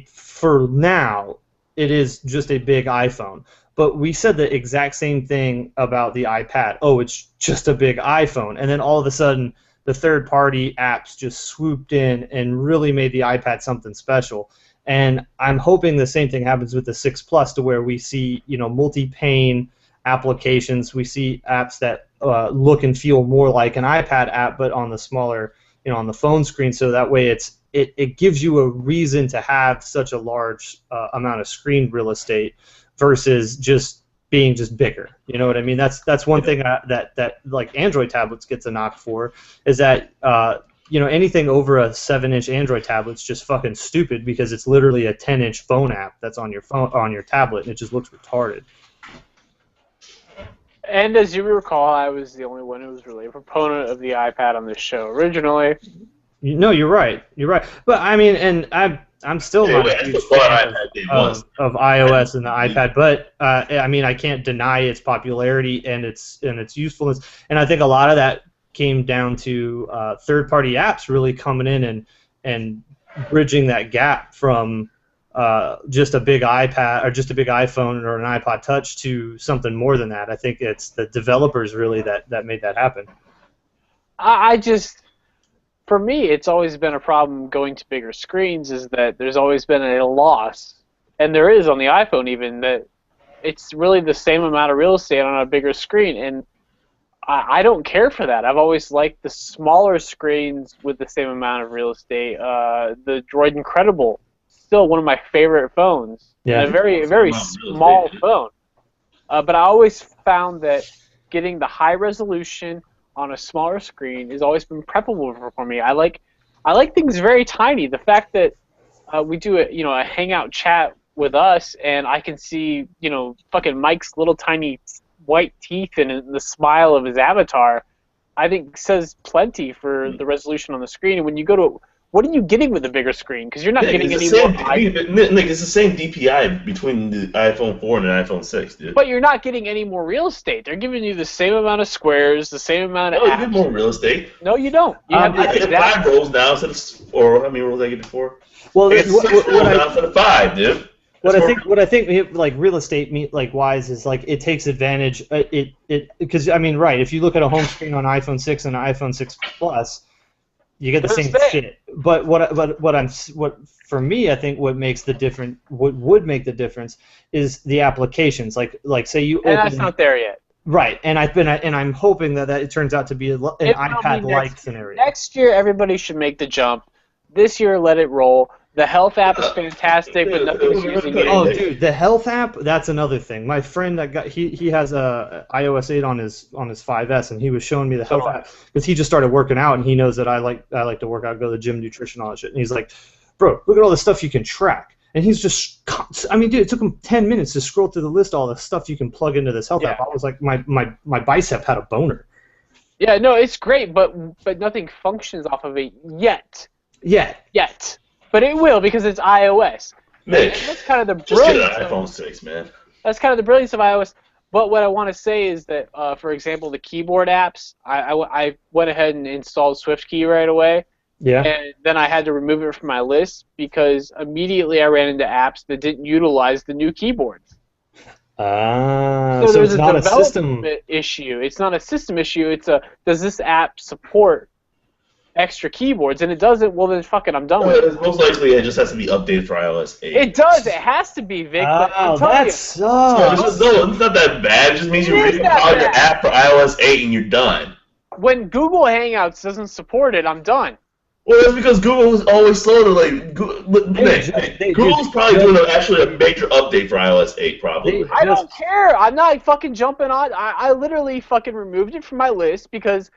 For now, it is just a big iPhone. But we said the exact same thing about the iPad. Oh, it's just a big iPhone. And then all of a sudden, the third-party apps just swooped in and really made the iPad something special. And I'm hoping the same thing happens with the 6 Plus, to where we see, multi-pane applications. We see apps that look and feel more like an iPad app, but on the smaller, on the phone screen. So that way, it gives you a reason to have such a large amount of screen real estate, versus just being bigger. You know what I mean? That's one thing that like Android tablets gets a knock for, is that anything over a 7-inch Android tablet's just fucking stupid, because it's literally a 10-inch phone app that's on your tablet, and it just looks retarded.
And as you recall, I was the only one who was really a proponent of the iPad on this show originally.
No, you're right. But I mean, and I'm still not a huge fan of iOS and the iPad, but I mean, I can't deny its popularity and its usefulness, and I think a lot of that came down to third-party apps really coming in and bridging that gap from just a big iPad or just a big iPhone or an iPod Touch to something more than that. I think it's the developers really that made that happen.
For me, it's always been a problem going to bigger screens, is that there's always been a loss, and there is on the iPhone even, that it's really the same amount of real estate on a bigger screen, and I don't care for that. I've always liked the smaller screens with the same amount of real estate. The Droid Incredible, still one of my favorite phones.
Yeah.
And a very small phone. But I always found that getting the high resolution on a smaller screen has always been preferable for me. I like things very tiny. The fact that we do a hangout chat with us, and I can see fucking Mike's little tiny white teeth and the smile of his avatar, I think says plenty for the resolution on the screen. And when you go to what are you getting with the bigger screen? Because you're not getting any more.
Nick, it's the same DPI between the iPhone 4 and the iPhone 6, dude.
But you're not getting any more real estate. They're giving you the same amount of squares, the same amount of apps.
You get more real estate.
No, you don't. You have
I get 5 rows now instead of, or how many rows I get before?
Well,
I get 6 rows now instead of 5, dude.
What I think like real estate wise is like it takes advantage because I mean, right, if you look at a home screen on iPhone 6 and an iPhone 6 Plus, you get the same shit. But what for me, I think what makes the difference, what would make the difference, is the applications. Like say you open.
That's not there yet.
Right, and I'm hoping that it turns out to be an iPad-like scenario.
Next year, everybody should make the jump. This year, let it roll. The health app is fantastic, but nothing's using it.
Oh, dude, the health app, that's another thing. My friend that he has a iOS 8 on his 5S, and he was showing me the health app because he just started working out, and he knows that I like to work out, go to the gym, nutrition, all that shit. And he's like, bro, look at all the stuff you can track. And he's just, I mean, dude, it took him 10 minutes to scroll through the list of all the stuff you can plug into this health app. I was like, my bicep had a boner.
Yeah, no, it's great, but nothing functions off of it yet. Yet. But it will, because it's iOS.
Nick,
that's kind of the
just
brilliance.
get an iPhone 6, man.
That's kind of the brilliance of iOS. But what I want to say is that, for example, the keyboard apps, I went ahead and installed SwiftKey right away.
Yeah.
And then I had to remove it from my list because immediately I ran into apps that didn't utilize the new keyboards.
So
there's
it's not a
system
system
issue. It's not a system issue. It's does this app support extra keyboards? And it doesn't. Well, then fuck it, I'm done with it.
Most likely, it just has to be updated for iOS 8.
It does. It has to be, Vic.
Oh, that sucks.
No, it's not that bad. It just means you recompile your app for iOS 8 and you're done.
When Google Hangouts doesn't support it, I'm done.
Well, that's because Google is always slow to Google's probably doing actually a major update for iOS 8, probably.
I don't care. I'm not fucking jumping on. I literally fucking removed it from my list because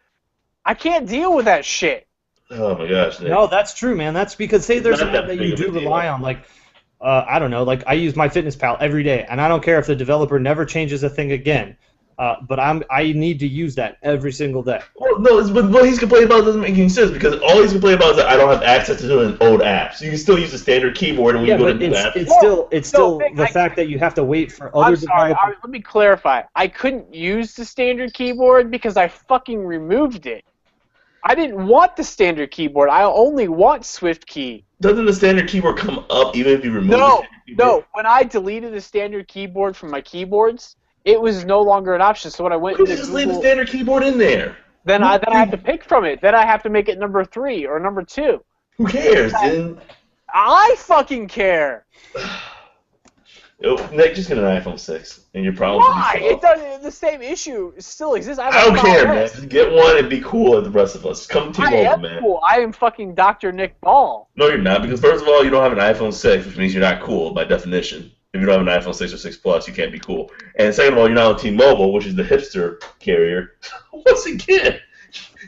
I can't deal with that shit.
Oh my gosh, Nick.
No, that's true, man. That's because say there's
Not
an
that
app that
big
you
of a
do
deal.
rely on, like I don't know, like I use MyFitnessPal every day, and I don't care if the developer never changes a thing again. But I need to use that every single day.
Well, no, but what he's complaining about doesn't make any sense because all he's complaining about is that I don't have access to an old app. So you can still use the standard keyboard when
Yeah,
you go to
but
new apps.
it's still
Vic,
the fact that you have to wait for other
I'm sorry.
developers.
Let me clarify. I couldn't use the standard keyboard because I fucking removed it. I didn't want the standard keyboard. I only want Swift key.
Doesn't the standard keyboard come up even if you remove the
No,
standard keyboard?
no. When I deleted the standard keyboard from my keyboards, it was no longer an option. So when I went
You
into
just
Google,
leave the standard keyboard in there.
then I have to pick from it. Then I have to make it number 3 or number 2.
Who cares? Then
I fucking care.
Nick, just get an iPhone 6 and your problems will
Why?
be
It
solved.
doesn't. The same issue still exists.
I don't care, man. Just get one and be cool like the rest of us. Come
I
T-Mobile,
am
man.
cool. I am fucking Dr. Nick Ball.
No, you're not, because first of all, you don't have an iPhone 6, which means you're not cool by definition. If you don't have an iPhone 6 or 6 Plus, you can't be cool. And second of all, you're not on T-Mobile, which is the hipster carrier. Once again,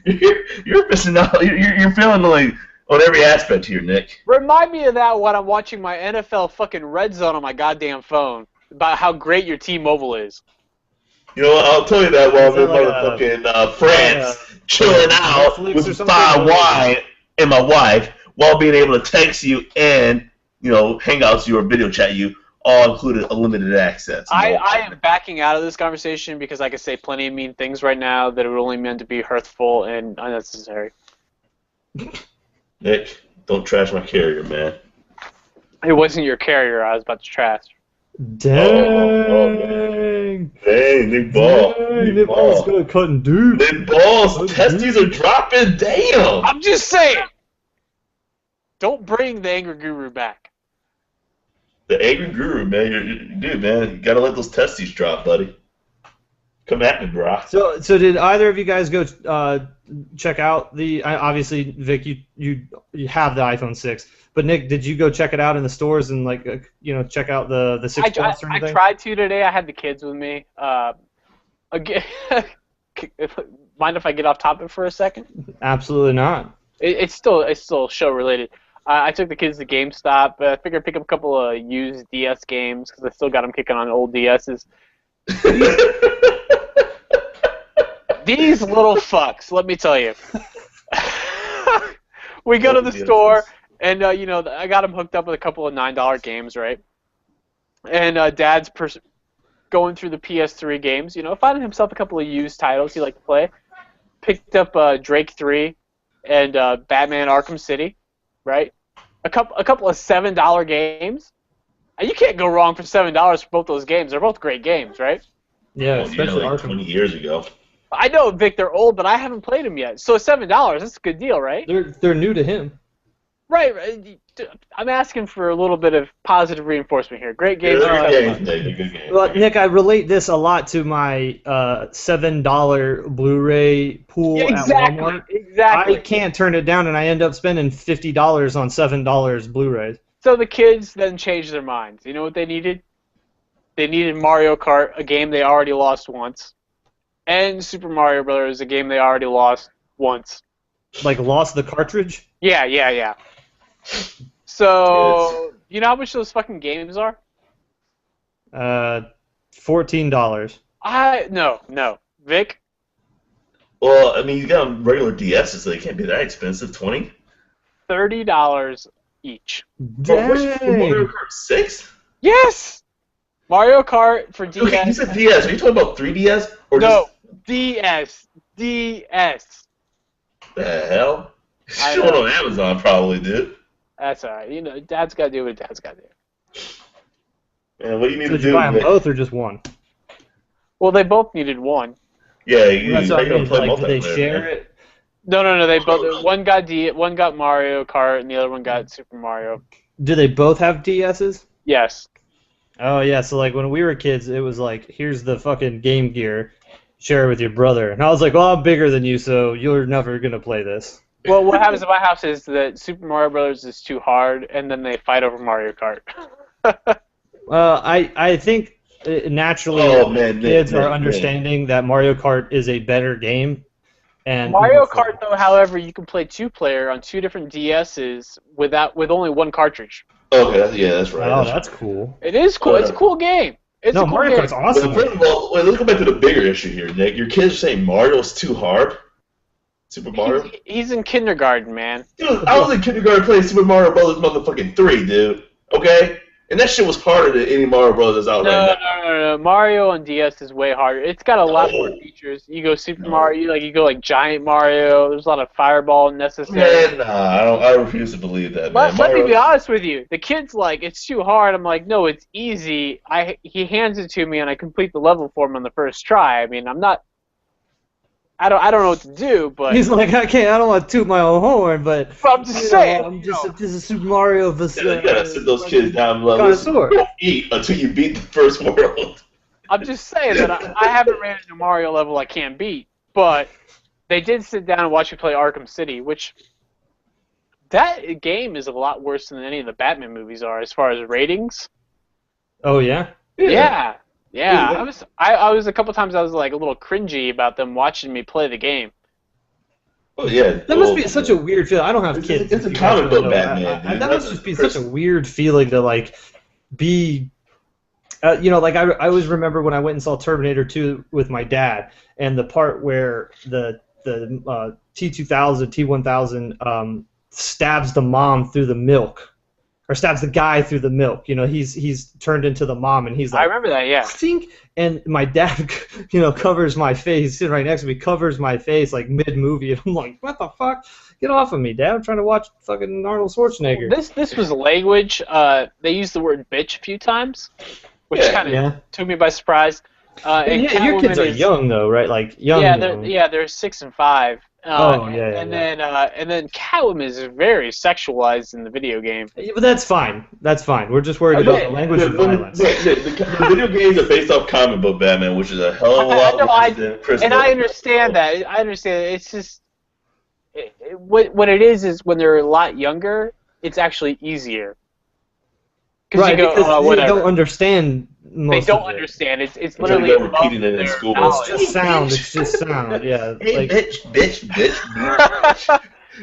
you're missing out. You're feeling like on every aspect here, Nick.
Remind me of that when I'm watching my NFL fucking Red Zone on my goddamn phone about how great your T-Mobile is.
You know what? I'll tell you that while I'm in
Is that
motherfucking France, chilling out
Netflix or
with
something?
fine wine and my wife, while being able to text you and hangouts you or video chat you, all included unlimited access.
I am backing out of this conversation because I could say plenty of mean things right now that are only meant to be hurtful and unnecessary.
Nick, don't trash my carrier, man.
It wasn't your carrier I was about to trash.
Dang.
Hey, Nick Ball.
Dang, Nick Ball's gonna cut and do.
Nick Ball's testes are dropping. Damn.
I'm just saying. Don't bring the Angry Guru back.
The angry guru, man. Dude, man, you gotta let those testes drop, buddy. Come at me, bro.
So did either of you guys go check out obviously, Vic, you have the iPhone 6, but Nick, did you go check it out in the stores and check out the 6 Plus or anything?
I tried to today. I had the kids with me. Again, mind if I get off topic for a second?
Absolutely not.
It's still show related. I took the kids to GameStop. I figured I'd pick up a couple of used DS games because I still got them kicking on old DSs. These little fucks, let me tell you. We go to the store, and I got them hooked up with a couple of $9 games, right? And Dad's going through the PS3 games, finding himself a couple of used titles he liked to play. Picked up Drake 3 and Batman Arkham City, right? A couple of $7 games. And you can't go wrong for $7 for both those games. They're both great games, right?
Yeah, especially
like
Arkham.
20 years ago.
I know, Vic, they're old, but I haven't played them yet. So $7, that's a good deal, right?
They're new to him.
Right. I'm asking for a little bit of positive reinforcement here. Great games.
Good games.
Well, Nick, I relate this a lot to my $7 Blu-ray pool at Walmart.
Exactly.
I can't turn it down, and I end up spending $50 on $7 Blu-rays.
So the kids then changed their minds. You know what they needed? They needed Mario Kart, a game they already lost once, and Super Mario Brothers, a game they already lost once.
Like lost the cartridge?
Yeah. So, you know how much those fucking games are?
$14.
No. Vic?
Well, I mean, you got regular DSs, so they can't be that expensive. 20?
$30 each.
For Mario Kart 6?
Yes! Mario Kart for DS.
Okay, you said DS. Are you talking about 3DS? Or
No,
just...
DS.
The hell?
I
Showing
know.
on Amazon probably, dude.
That's alright. Dad's got to do what Dad's got to do.
Man, what do you need
Did
to
you
do?
buy them both or just one?
Well, they both needed one.
Yeah, you
That's what I mean.
play
Like, do they
multiplayer,
share
man.
it?
No. They both. One got Mario Kart, and the other one got Super Mario.
Do they both have DSs?
Yes.
Oh, yeah, so like when we were kids, it was like, here's the fucking Game Gear, share it with your brother. And I was like, well, I'm bigger than you, so you're never going to play this.
Well, what happens at my house is that Super Mario Brothers is too hard, and then they fight over Mario Kart.
I think naturally
Oh, man,
kids
man,
are understanding that Mario Kart is a better game. And
Mario Kart, though, however, you can play 2-player on 2 different DSs with only 1 cartridge.
Okay, yeah, that's right.
Oh, that's cool.
It is cool. It's a cool game. It's a cool
Mario
game.
Kart's awesome.
But first of all, let's go back to the bigger issue here, Nick. Your kids saying Mario's too hard? Super Mario?
He's in kindergarten, man.
Dude, I was in kindergarten playing Super Mario Brothers motherfucking 3, dude. Okay? And that shit was harder than any Mario Brothers out right now.
No. Mario on DS is way harder. It's got a lot more features. You go Super Mario, you go like Giant Mario. There's a lot of fireball necessary.
Man, nah, I refuse to believe that, man.
Let me be honest with you. The kid's like, it's too hard. I'm like, no, it's easy. He hands it to me and I complete the level for him on the first try. I mean, I don't know what to do, but
he's like, I don't want to toot my own horn, but
I'm just saying.
I'm just a Super Mario of a
You gotta sit those kids down and let them don't eat until you beat the first world.
I'm just saying that I haven't ran into a Mario level I can't beat, but they did sit down and watch me play Arkham City, which that game is a lot worse than any of the Batman movies are as far as ratings.
Oh yeah.
Yeah. I was a couple times I was like a little cringy about them watching me play the game.
Oh yeah.
That must be such a weird feeling. I don't have kids.
It's a comic book Batman.
That must just be such a weird feeling to like be. Like I always remember when I went and saw Terminator 2 with my dad, and the part where the T-2000, T-1000 stabs the mom through the milk. Or stabs the guy through the milk. He's turned into the mom, and he's like,
I remember that, yeah.
Think, and my dad, covers my face. He's sitting right next to me, covers my face like mid-movie, and I'm like, what the fuck? Get off of me, Dad! I'm trying to watch fucking Arnold Schwarzenegger.
This was language. They used the word bitch a few times, which kind of took me by surprise. And
your kids are young though, right? Like young.
Yeah, they're 6 and 5. And then Catwoman is very sexualized in the video game.
Yeah, but that's fine. We're just worried about the language of violence.
The video games are based off comic book Batman, which is a hell of a lot more than Chris.
And I understand that. It's just what it is when they're a lot younger. It's actually easier.
Right, because they don't understand.
They don't understand. It's literally
repeating it in school.
It's just sound. Yeah.
Hey, bitch.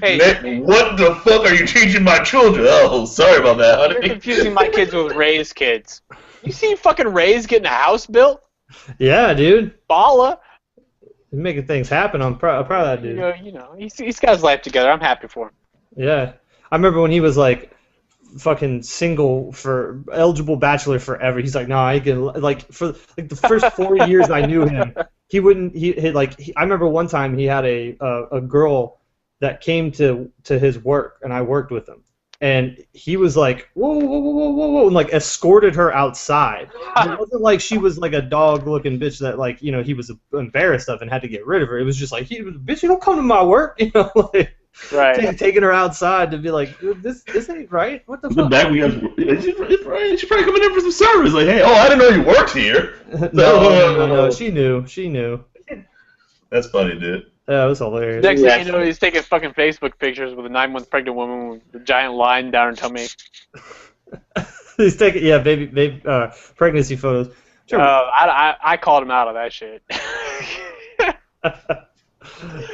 Hey,
Nick, what the fuck are you teaching my children? Oh, sorry about that, honey.
You're confusing my kids with Ray's kids. You see fucking Ray's getting a house built?
Yeah, dude.
Balla.
He's making things happen. I'm proud of that dude.
He's got his life together. I'm happy for him.
Yeah. I remember when he was like fucking single for eligible bachelor forever. He's like, no, I can for the first 4 years I knew him. He wouldn't. I remember one time he had a girl that came to his work, and I worked with him, and he was like, whoa, and like escorted her outside. And it wasn't like she was like a dog-looking bitch that he was embarrassed of and had to get rid of her. It was just like, bitch, you don't come to my work,
Right.
Taking her outside to be like, this ain't right. What the fuck?
Back she's probably coming in for some service. Like, hey, I didn't know you worked here.
No. She knew.
That's funny, dude.
Yeah, it was hilarious.
Next thing you know, he's taking fucking Facebook pictures with a 9-month pregnant woman with a giant line down her tummy.
He's taking baby pregnancy photos. Sure.
I called him out of that shit.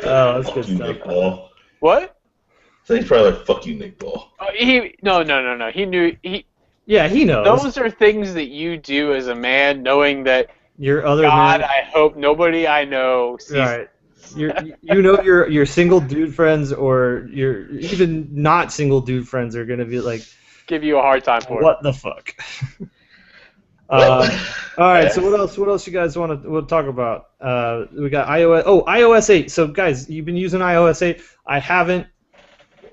Oh, that's good stuff.
Nick Ball.
What?
So he's probably like, fuck you, Nick Ball.
No. He knew.
Yeah, he knows.
Those are things that you do as a man, knowing that
your other
God,
man.
I hope nobody I know sees.
Right. Your single dude friends or your even not single dude friends are gonna be like
give you a hard time for
what the fuck. All right, so what else you guys want to talk about? We got iOS 8. So guys, you've been using iOS 8. I haven't.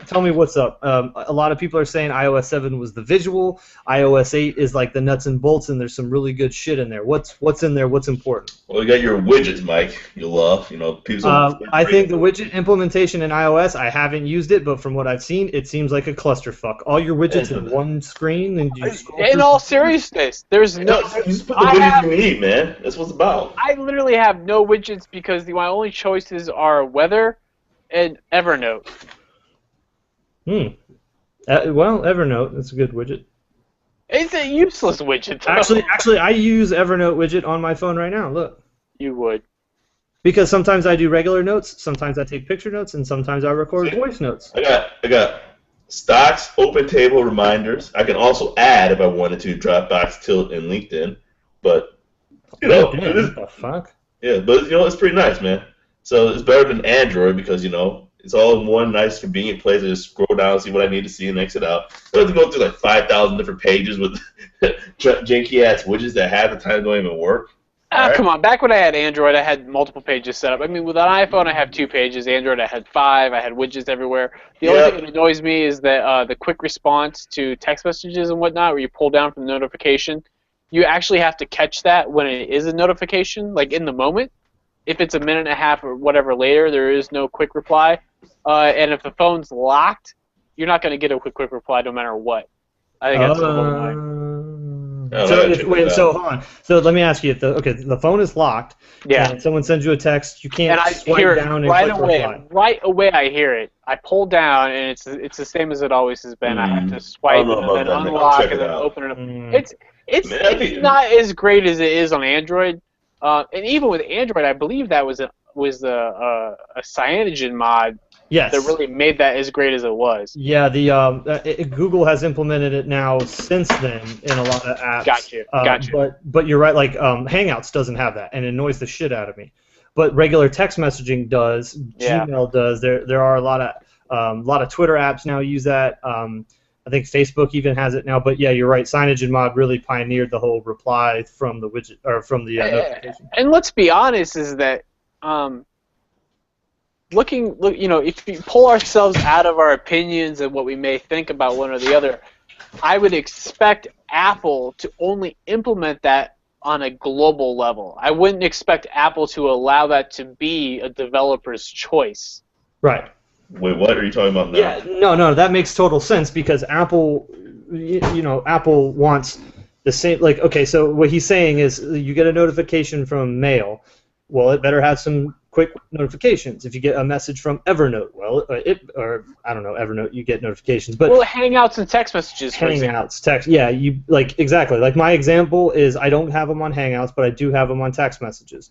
Tell me what's up. A lot of people are saying iOS 7 was the visual. iOS 8 is like the nuts and bolts, and there's some really good shit in there. What's in there? What's important?
Well, you got your widgets, Mike. You love, people.
I think the widget implementation in iOS, I haven't used it, but from what I've seen, it seems like a clusterfuck. All your widgets in one screen, and you scroll
in all seriousness, there's no.
You just put the widgets you need, man. That's what it's about.
I literally have no widgets because my only choices are weather and Evernote.
Well, Evernote, that's a good widget.
It's a useless widget, though.
Actually, I use Evernote widget on my phone right now. Look.
You would.
Because sometimes I do regular notes, sometimes I take picture notes, and sometimes I record voice notes.
I got stocks, open table reminders. I can also add if I wanted to Dropbox, Tilt, and LinkedIn. But
LinkedIn, what the fuck?
Yeah, but it's pretty nice, man. So it's better than Android because it's all in one nice, convenient place. I just scroll down, see what I need to see, and exit out. I don't have to go through like 5,000 different pages with janky ass widgets that half the time don't even work.
Come on. Back when I had Android, I had multiple pages set up. I mean, with an iPhone, I have 2 pages. Android, I had 5. I had widgets everywhere. The only thing that annoys me is that the quick response to text messages and whatnot, where you pull down from the notification, you actually have to catch that when it is a notification, like in the moment. If it's a minute and a half or whatever later, there is no quick reply. And if the phone's locked, you're not going to get a quick reply no matter what. I think that's a little annoying.
So hold on. So let me ask you: the phone is locked.
Yeah.
And someone sends you a text, you can't swipe down and
right
click
away.
reply.
Right away, I hear it. I pull down, and it's the same as it always has been. I have to swipe and then unlock and then open it up. It's not as great as it is on Android. And even with Android, I believe that was a cyanogen mod.
Yes.
That really made that as great as it was.
Yeah, Google has implemented it now since then in a lot of apps.
Gotcha.
But you're right. Like Hangouts doesn't have that, and it annoys the shit out of me. But regular text messaging does.
Yeah.
Gmail does. There are a lot of Twitter apps now use that. I think Facebook even has it now. But yeah, you're right. Cyanogen mod really pioneered the whole reply from the widget or from the notification.
And let's be honest, is that. If we pull ourselves out of our opinions and what we may think about one or the other, I would expect Apple to only implement that on a global level. I wouldn't expect Apple to allow that to be a developer's choice.
Right.
Wait, what are you talking about now?
Yeah, no, that makes total sense because Apple, Apple wants the same. Like, okay, so what he's saying is you get a notification from Mail. Well, it better have some quick notifications. If you get a message from Evernote, well, Evernote, you get notifications. But
Hangouts and text messages.
Hangouts, text, yeah, exactly. Like my example is I don't have them on Hangouts, but I do have them on text messages.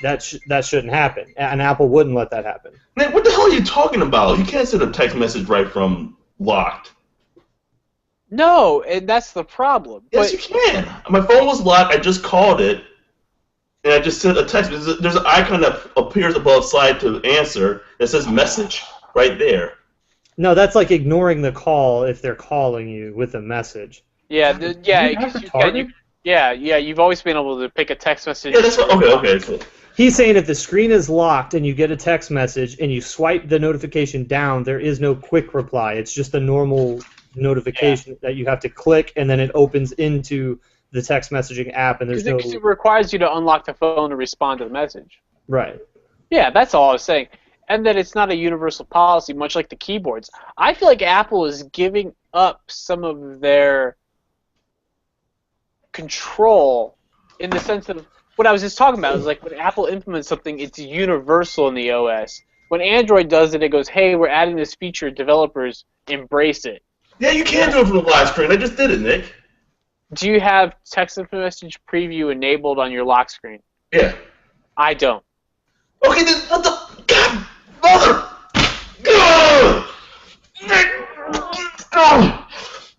That shouldn't happen, and Apple wouldn't let that happen.
Man, what the hell are you talking about? You can't send a text message right from locked.
No, and that's the problem.
Yes, you can. My phone was locked. I just called it. And I just sent a text. There's an icon that appears above slide to answer that says message right there.
No, that's like ignoring the call if they're calling you with a message.
Yeah, you've always been able to pick a text message.
Yeah, that's okay, cool.
He's saying if the screen is locked and you get a text message and you swipe the notification down, there is no quick reply. It's just a normal notification that you have to click and then it opens into the text messaging app, and there's no.
Because it requires you to unlock the phone to respond to the message.
Right.
Yeah, that's all I was saying, and that it's not a universal policy, much like the keyboards. I feel like Apple is giving up some of their control in the sense of what I was just talking about. Is like when Apple implements something, it's universal in the OS. When Android does it, it goes, "Hey, we're adding this feature. Developers embrace it."
Yeah, you can do it from the live screen. I just did it, Nick.
Do you have text message preview enabled on your lock screen?
Yeah.
I don't.
Okay, then what the God, mother?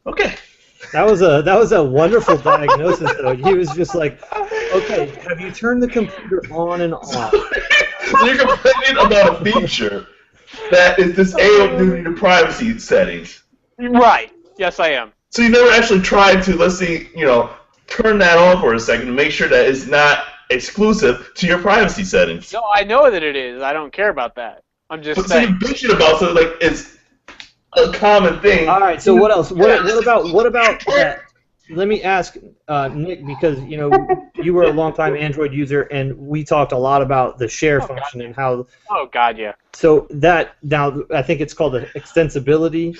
Okay.
That was a wonderful diagnosis, though. He was just like, okay, have you turned the computer on and off?
So you're complaining about a feature that is disabled due to your privacy settings.
Right. Yes, I am.
So you never actually tried to, let's see, turn that on for a second to make sure that it's not exclusive to your privacy settings.
No, I know that it is. I don't care about that. I'm just saying.
So you bitching about something like it's a common thing.
All right. So what else? What about that? Let me ask Nick, because you were a longtime Android user, and we talked a lot about the share function and how.
Oh God, yeah.
So that now I think it's called the extensibility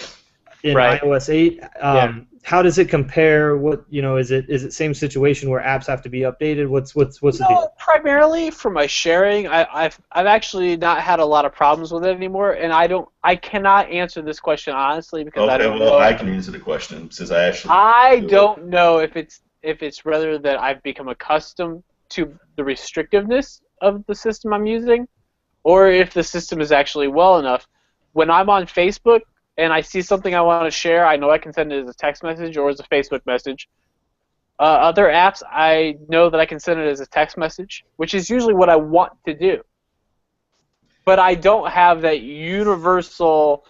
in iOS 8. How does it compare? What is it same situation where apps have to be updated? What's the deal?
Primarily for my sharing, I've actually not had a lot of problems with it anymore, and I cannot answer this question honestly because I don't know.
I can answer the question since I actually.
I don't know if it's rather that I've become accustomed to the restrictiveness of the system I'm using, or if the system is actually well enough. When I'm on Facebook and I see something I want to share, I know I can send it as a text message or as a Facebook message. Other apps, I know that I can send it as a text message, which is usually what I want to do. But I don't have that universal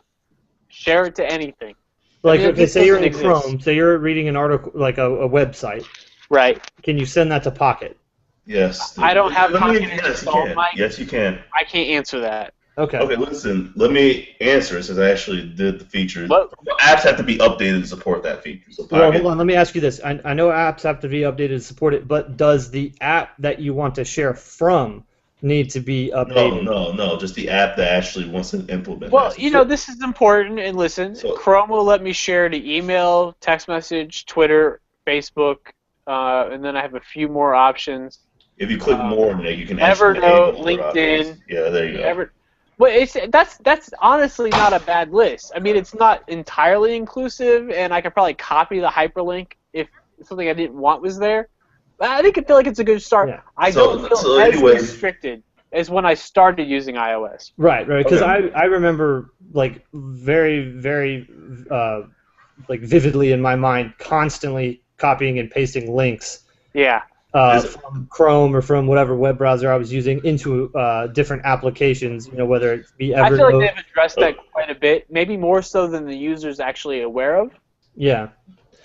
share it to anything.
Like,
I mean,
okay, say you're in
exists.
Chrome, say you're reading an article, like a website.
Right.
Can you send that to Pocket?
Yes.
I don't have Pocket
Yes, you
installed,
can.
Mike.
Yes, you can.
I can't answer that.
Okay.
Okay, listen. Let me answer since I actually did the feature.
What?
Apps have to be updated to support that feature. So
Well,
Pocket,
hold on. Let me ask you this. I know apps have to be updated to support it, but does the app that you want to share from need to be updated?
No. Just the app that actually wants to implement.
Well,
that.
you know, this is important, and listen,
So-
Chrome will let me share to email, text message, Twitter, Facebook, and then I have a few more options.
If you click more on it, you can actually
Evernote,
enable more
LinkedIn.
options. Yeah, there you go.
Well, that's honestly not a bad list. I mean, it's not entirely inclusive, and I could probably copy the hyperlink if something I didn't want was there. But I feel like it's a good start.
Yeah.
I
So-
don't feel
so
as
anyways-
restricted as when I started using iOS.
Right. Because
Okay.
I remember like very like vividly in my mind constantly copying and pasting links
Yeah.
from Chrome or from whatever web browser I was using into different applications. You know, whether it be Evernote.
I feel like they've addressed that quite a bit, maybe more so than the user's actually aware of.
Yeah.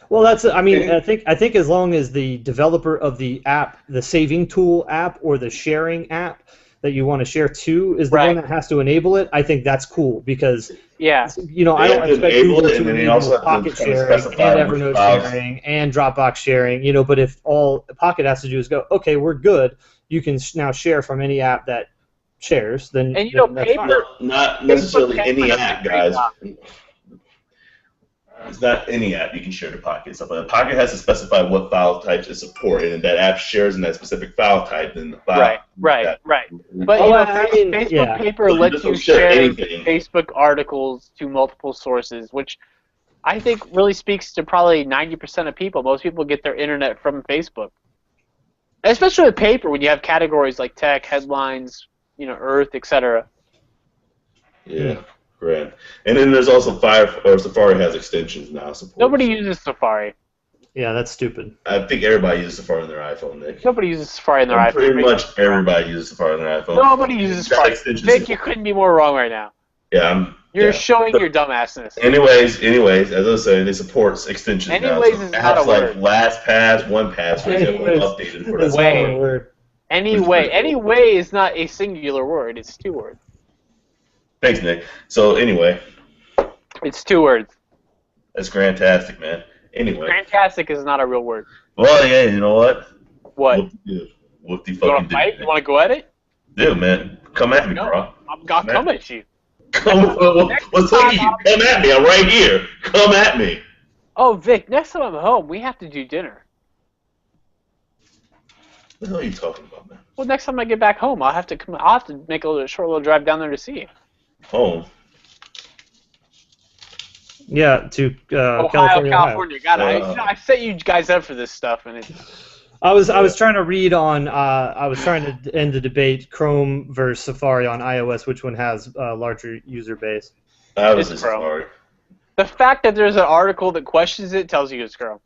Well, that's. I mean, I think as long as the developer of the app, the saving tool app or the sharing app that you want to share to is the
Right.
one that has to enable it, I think that's cool because
Yeah.
you know
They
I don't
have to
expect
enable
Google
it, and
to
then they
enable
also have to
Pocket
kind of
sharing and
specify which
Evernote
files.
sharing and Dropbox sharing. You know, but if all Pocket has to do is go, okay, we're good. You can now share from any app that shares. Then
And, you know,
then that's
paper-
fine.
No, not necessarily
Facebook
any
does a
app,
great
guys.
job.
It's not any app you can share to Pocket. So Pocket has to specify what file types it supports, and if that app shares in that specific file type, then the file.
Right. But
Oh,
you know,
I mean,
Facebook
yeah.
Paper
So you
lets
just
you
don't share
share
anything.
Facebook articles to multiple sources, which I think really speaks to probably 90% of people. Most people get their internet from Facebook, especially with Paper when you have categories like tech, headlines, you know, Earth, etc.
Yeah, right. And then there's also Safari has extensions now.
Nobody uses Safari.
Yeah, that's stupid.
I think everybody uses Safari on their iPhone, Nick.
Nobody uses Safari in their iPhone.
Pretty much everybody uses Safari on their iPhone.
Nobody uses
That
Safari.
extension
Vic,
support.
you couldn't be more wrong right now.
Yeah,
You're showing your dumbassness.
Anyways, as I was saying, it supports extensions
Anyways
now.
is
So
not a
apps like
word.
LastPass, OnePass, for example, are
Anyways
updated for
is
that.
Way.
one word.
Anyway is not a singular word. It's two words.
Thanks, Nick. So anyway,
It's two words.
that's fantastic, man. Anyway,
Fantastic is not a real word.
well, yeah, you know what?
What?
Whoop the
You want
fucking
to fight? You want to go at it?
Dude, man, come at me,
No.
bro.
I'm gonna come at you.
What's taking you? Come at me. I'm right here. Come at me.
Oh, Vic, next time I'm home, we have to do dinner.
What the hell are you talking about, man?
Well, next time I get back home, I'll have to come. I'll have to make a short little drive down there to see you.
Home.
Yeah, to
Ohio,
California.
California. God, I set you guys up for this stuff, and it.
I was trying to read on. I was trying to end the debate: Chrome versus Safari on iOS. Which one has a larger user base?
I was
It's
just
Chrome.
sorry.
The fact that there's an article that questions it tells you it's Chrome.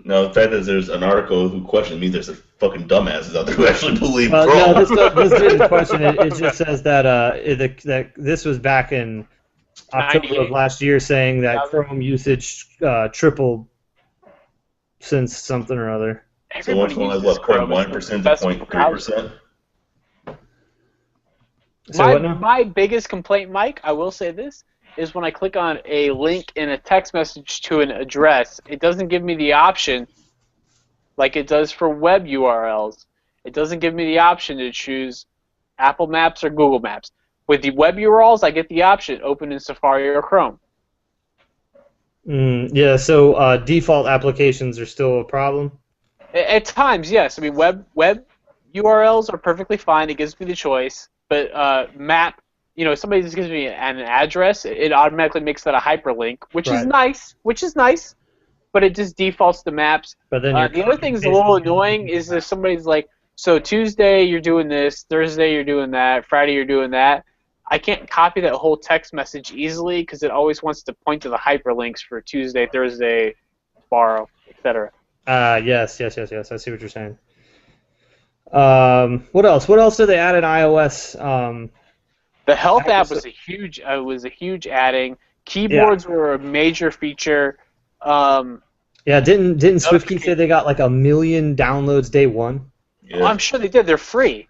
No, the fact that there's an article who questions means there's a fucking dumbasses out there who actually believe
No,
Chrome.
this didn't question it. It just says that that this was back in October
98.
of last year, saying that Chrome usage tripled since something or other.
So went from like what, 0.1% to 0.3%?
So what now?
My biggest complaint, Mike, I will say this, is when I click on a link in a text message to an address, it doesn't give me the option, like it does for web URLs. It doesn't give me the option to choose Apple Maps or Google Maps. With the web URLs, I get the option, open in Safari or Chrome.
Yeah, so default applications are still a problem.
At times, yes. I mean, web URLs are perfectly fine. It gives me the choice. But map, you know, if somebody just gives me an address, it automatically makes that a hyperlink, which is nice. But it just defaults to maps.
But then
The other thing that's a little annoying is if somebody's like, So Tuesday you're doing this, Thursday you're doing that, Friday you're doing that. I can't copy that whole text message easily because it always wants to point to the hyperlinks for Tuesday, Thursday, borrow, etc.
Yes. I see what you're saying. What else? What else did they add in iOS?
The health app was a huge adding. Keyboards were a major feature.
Yeah, didn't SwiftKey say they got like 1 million downloads day one?
Yeah.
Oh, I'm sure they did. They're free.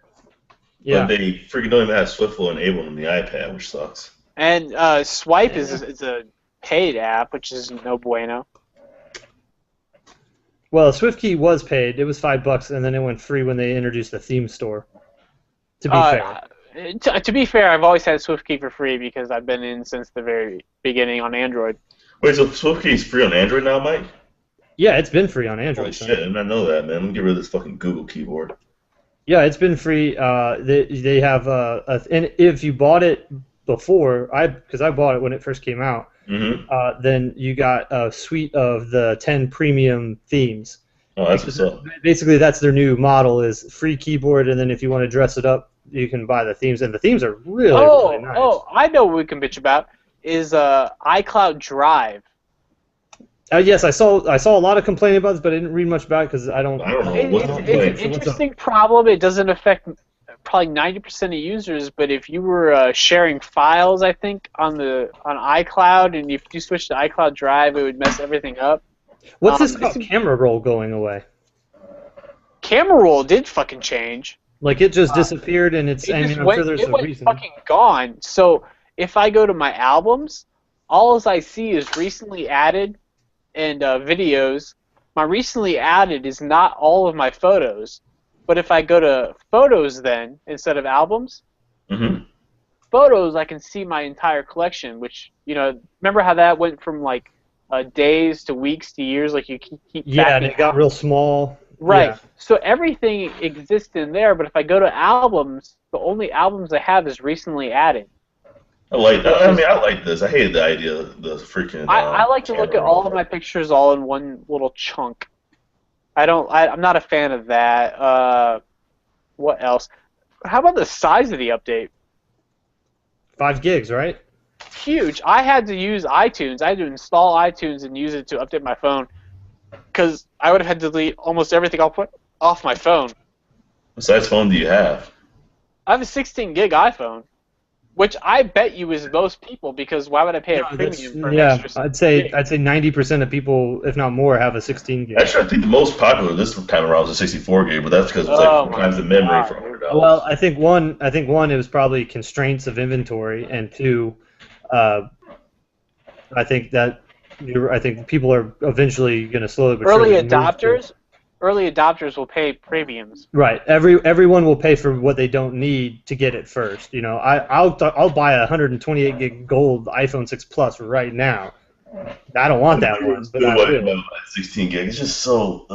Yeah.
But they freaking don't even have Swiftflow enabled on the iPad, which sucks.
And Swipe is a paid app, which is no bueno.
Well, SwiftKey was paid. It was $5, and then it went free when they introduced the theme store. To be fair.
To be fair, I've always had SwiftKey for free because I've been in since the very beginning on Android.
Wait, so SwiftKey is free on Android now, Mike?
Yeah, it's been free on Android.
Holy shit, I did not know that, man. Let me get rid of this fucking Google keyboard.
Yeah, it's been free. They have and if you bought it before, because I bought it when it first came out, then you got a suite of the 10 premium themes.
Oh, that's what's up.
Basically, that's their new model: is free keyboard, and then if you want to dress it up, you can buy the themes, and the themes are really nice.
Oh, I know what we can bitch about is iCloud Drive.
Yes, I saw a lot of complaining about this, but I didn't read much about it because I don't know.
It's an interesting problem. It doesn't affect probably 90% of users, but if you were sharing files, I think on iCloud, and if you switch to iCloud Drive, it would mess everything up.
What's this about camera roll going away?
Camera roll did fucking change.
Like it just disappeared, and it's. I'm sure there's a reason.
It went fucking gone. So if I go to my albums, all I see is recently added and videos. My recently added is not all of my photos, but if I go to photos then instead of albums, photos, I can see my entire collection. Which remember how that went from like days to weeks to years, like you keep
and it got real small.
Right.
Yeah.
So everything exists in there, but if I go to albums, the only albums I have is recently added.
I like this. I hated the idea of the freaking.
I like to look at all of my pictures all in one little chunk. I'm not a fan of that. What else? How about the size of the update?
5 gigs, right?
Huge. I had to use iTunes. I had to install iTunes and use it to update my phone because I would have had to delete almost everything I'll put off my phone.
What size phone do you have?
I have a 16 gig iPhone. Which I bet you is most people, because why would I pay a premium for an extra?
I'd say 90% of people, if not more, have a 16 gig.
Actually, I think the most popular this time around was a 64 gig, but that's because it was like 4 times the memory for $100.
Well, I think one, it was probably constraints of inventory, and two, I think people are eventually going to slowly but surely
Early adopters will pay premiums.
Right. Everyone will pay for what they don't need to get it first. I'll buy a 128 gig gold iPhone 6 Plus right now. I don't want that one, but I will.
16 gig. It's just so.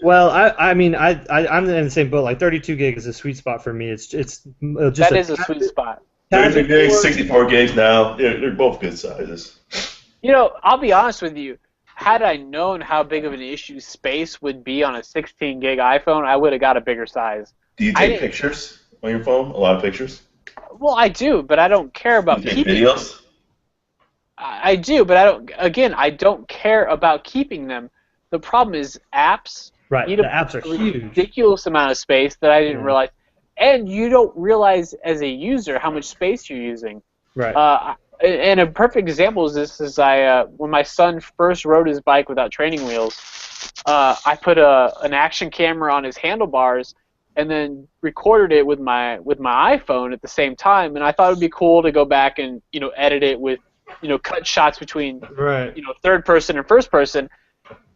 Well, I'm in the same boat. Like 32 gig is a sweet spot for me. It's just
that is a sweet spot.
32 gigs, 64 gigs now. They're both good sizes.
I'll be honest with you. Had I known how big of an issue space would be on a 16 gig iPhone, I would have got a bigger size.
Do you take pictures on your phone? A lot of pictures?
Well, I do, but I don't care about
keeping videos?
I do, but I don't care about keeping them. The problem is apps.
Right, the apps are huge.
Ridiculous amount of space that I didn't realize. And you don't realize as a user how much space you're using.
Right.
And a perfect example is this: when my son first rode his bike without training wheels, I put an action camera on his handlebars, and then recorded it with my iPhone at the same time. And I thought it would be cool to go back and edit it with cut shots between third person and first person.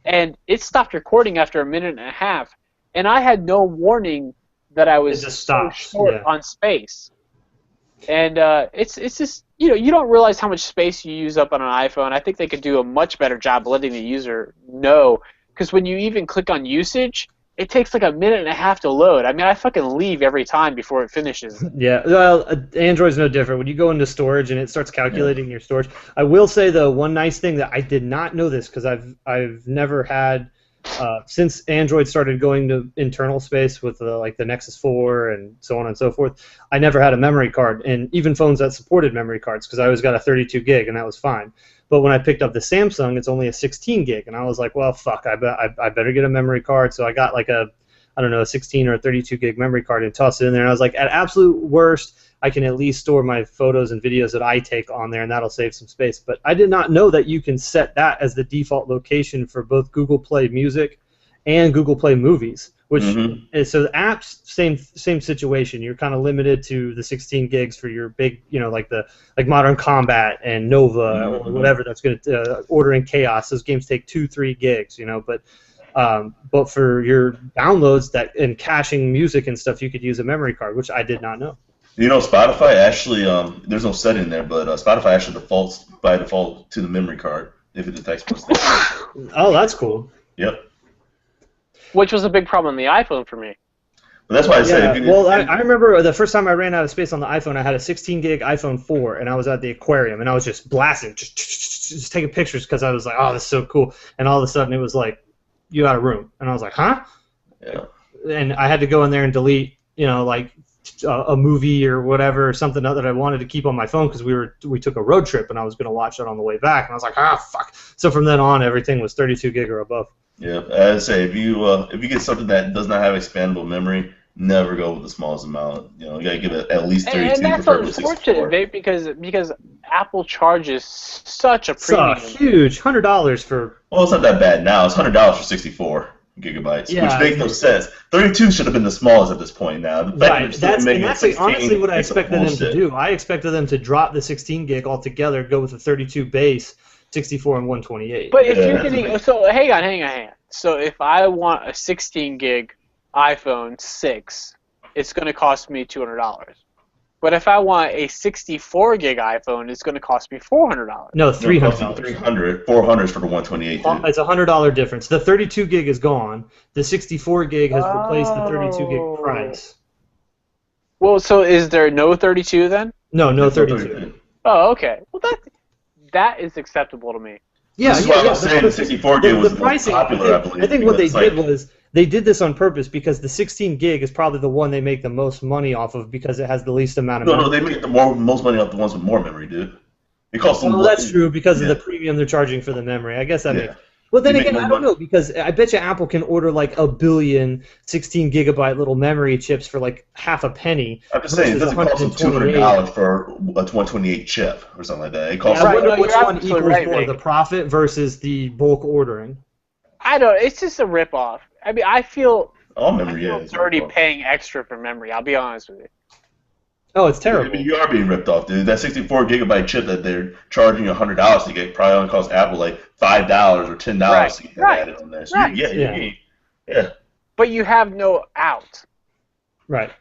And it stopped recording after a minute and a half, and I had no warning that I was so short on space. And it's just you don't realize how much space you use up on an iPhone. I think they could do a much better job letting the user know, because when you even click on usage, it takes like a minute and a half to load. I mean, I fucking leave every time before it finishes. Yeah,
well, Android's no different. When you go into storage and it starts calculating your storage, I will say though, one nice thing that I did not know this because I've never had since Android started going to internal space with like the Nexus 4 and so on and so forth, I never had a memory card, and even phones that supported memory cards, because I always got a 32 gig, and that was fine. But when I picked up the Samsung, it's only a 16 gig, and I was like, well, fuck, I better get a memory card. So I got like a 16 or a 32 gig memory card and tossed it in there. And I was like, at absolute worst, I can at least store my photos and videos that I take on there, and that'll save some space. But I did not know that you can set that as the default location for both Google Play Music and Google Play Movies. Which is, so the apps, same situation. You're kind of limited to the 16 gigs for your big, like Modern Combat and Nova or whatever that's going to Order in Chaos. Those games take 2-3 gigs, but for your downloads and caching music and stuff, you could use a memory card, which I did not know.
Spotify actually, there's no setting there, but Spotify actually defaults by default to the memory card if it detects postage.
Oh, that's cool.
Yep.
Which was a big problem on the iPhone for me.
But that's why I said.
I remember the first time I ran out of space on the iPhone, I had a 16 gig iPhone 4, and I was at the aquarium, and I was just blasting, just taking pictures because I was like, oh, this is so cool. And all of a sudden, it was like, you got a room, and I was like, huh?
Yeah.
And I had to go in there and delete, like a movie or whatever, or something that I wanted to keep on my phone because we took a road trip, and I was going to watch it on the way back, and I was like, fuck. So from then on, everything was 32 gig or above.
Yeah, as I say, if you get something that does not have expandable memory, never go with the smallest amount. You gotta give it at least 32.
And that's unfortunate, Vic, because Apple charges such a premium.
It's huge, $100 for.
Well, it's not that bad now. It's $100 for 64 gigabytes, which makes no sense. 32 should have been the smallest at this point now.
Right, that's honestly what I expected them to do. I expected them to drop the 16 gig altogether, go with the 32 base. 64 and 128.
But if you're getting, so hang on. So if I want a 16 gig iPhone 6, it's going to cost me $200. But if I want a 64 gig iPhone, it's going to cost me $400.
No, $300.
$400 for the 128.
It's a $100 difference. The 32 gig is gone. The 64 gig has replaced the 32 gig price.
Well, so is there no 32 then?
No 32.
Oh, okay. Well, that is acceptable to me.
Yeah,
this is why I was saying the 64 gig was the pricing, most popular, I believe.
I think what they did was they did this on purpose because the 16 gig is probably the one they make the most money off of because it has the least amount of memory.
No, they make the most money off the ones with more memory, dude. It costs them.
Well, that's true because of the premium they're charging for the memory. I guess that makes. Well, then again, I don't know, because I bet you Apple can order like a billion 16 gigabyte little memory chips for like half a penny.
I'm just saying, it doesn't cost them $200 for a 128 chip or something like that. It costs.
I wonder which one equals more, the profit versus the bulk ordering.
I don't. It's just a ripoff. I mean, I feel dirty paying extra for memory. I'll be honest with you.
Oh, it's terrible.
I mean, you are being ripped off, dude. That 64 gigabyte chip that they're charging you $100 to get probably only costs Apple like $5 or $10 to get that added on there. So yeah.
But you have no out.
Right.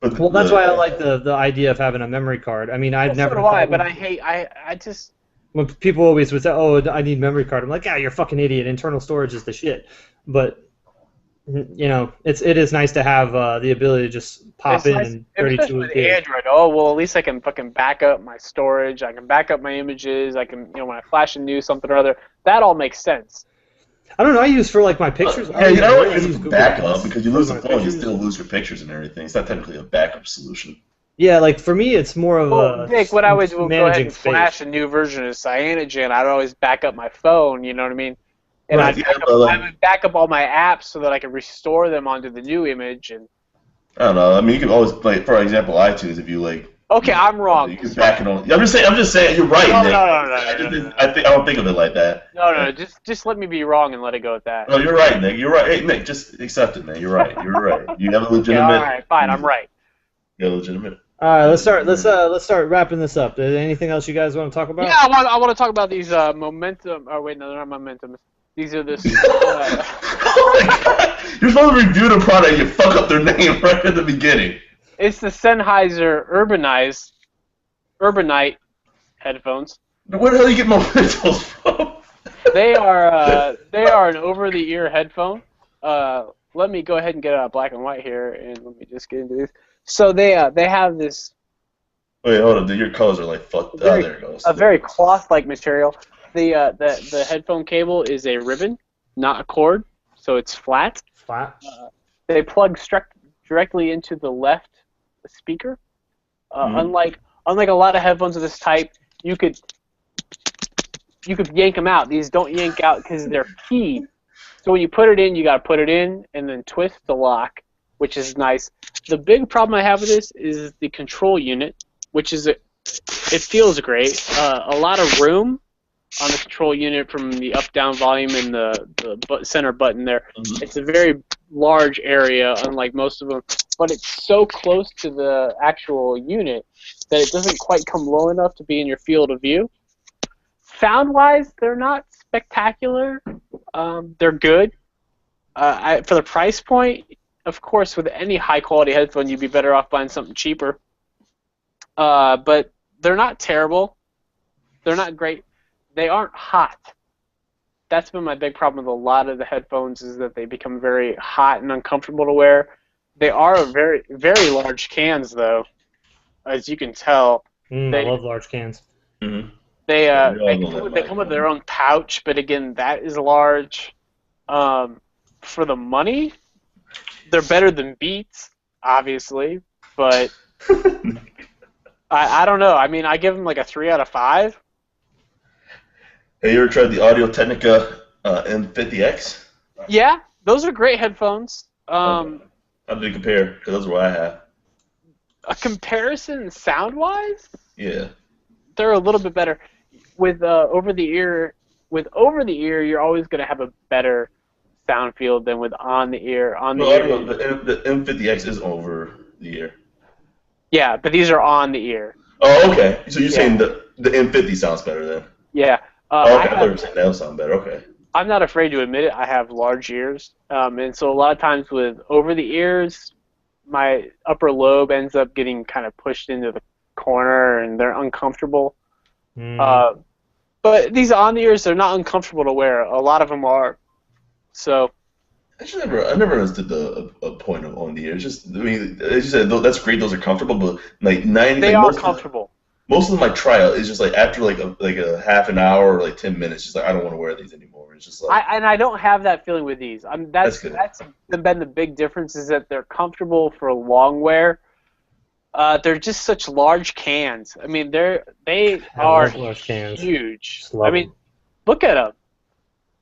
Well, that's why I like the idea of having a memory card. I mean, I've never.
So do I, but I just.
When people always would say, "Oh, I need memory card," I'm like, "Yeah, you're a fucking idiot. Internal storage is the shit." But it is nice to have the ability to just pop in and 32
with Android. Oh well, at least I can fucking back up my storage. I can back up my images. I can, when I flash a news something or other, that all makes sense.
I don't know. I use for like my pictures.
Yeah, you know what? It's a backup because you lose the phone, you still lose your pictures and everything. It's not technically a backup solution.
Yeah, like for me, it's more of a.
Nick, what I would do, go ahead and flash a new version of Cyanogen. I'd always back up my phone. You know what I mean? And I would back up all my apps so that I could restore them onto the new image. And
I don't know. I mean, you can always play, for example, iTunes. If you like.
Okay, I'm wrong.
You can back it on. I'm just saying. You're right.
No,
Nick.
No.
I don't think of it like that.
No. Just let me be wrong and let it go at that.
No, you're right, Nick. You're right. Hey, Nick, just accept it, man. You're right. You have a legitimate.
Okay, all right, fine. I'm right.
You have a legitimate.
All right, let's start wrapping this up. Is there anything else you guys want to talk about?
Yeah, I want to talk about these momentum. Oh wait, no, they're not momentum. These are this.
Oh my God! You're supposed to review the product. You fuck up their name right at the beginning.
It's the Sennheiser Urbanite headphones.
Where the hell do you get Momentos from?
They are an over-the-ear headphone. Let me go ahead and get it out black and white here, and let me just get into this. So they have this.
Wait, hold on. Your colors are like fucked. There it goes.
A very cloth-like material. The headphone cable is a ribbon, not a cord. so it's flat.
Flat.
They plug directly into the left speaker. Unlike a lot of headphones of this type, you could yank them out. These don't yank out because they're keyed. So when you put it in, you got to put it in and then twist the lock, which is nice. The big problem I have with this is the control unit, which is it feels great. A lot of room on the control unit from the up-down volume and the center button there. It's a very large area, unlike most of them, but it's so close to the actual unit that it doesn't quite come low enough to be in your field of view. Sound-wise, they're not spectacular. They're good. For the price point, of course, with any high-quality headphone, you'd be better off buying something cheaper. But they're not terrible. They're not great. They aren't hot. That's been my big problem with a lot of the headphones, is that they become very hot and uncomfortable to wear. They are very, very large cans, though, as you can tell.
I love large cans.
They come with their own pouch, but again, that is large. For the money, they're better than Beats, obviously, but I don't know. I mean, I give them like a 3 out of 5.
Have you ever tried the Audio-Technica M50X?
Yeah, those are great headphones.
How do they compare? Because those are what I have.
A comparison sound-wise?
Yeah.
They're a little bit better. With over-the-ear, you're always going to have a better sound field than with on-the-ear.
The M50X is over the ear.
Yeah, but these are on the ear.
Oh, okay. So you're saying the M50 sounds better then?
Yeah.
Okay, I thought you were saying that would sound better. Okay.
I'm not afraid to admit it. I have large ears, and so a lot of times with over the ears, my upper lobe ends up getting kind of pushed into the corner, and they're uncomfortable. But these on the ears, they're not uncomfortable to wear. A lot of them are. So.
Actually, I never understood a point of on the ear. It's just, I mean, as you said, that's great. Those are comfortable, but like 90.
They are comfortable.
Most of my trial is just like after like a half an hour or like 10 minutes, just like I don't want to wear these anymore. It's just like.
I don't have that feeling with these. That's been the big difference, is that they're comfortable for long wear. They're just such large cans. I mean, they are huge. I mean, look at them.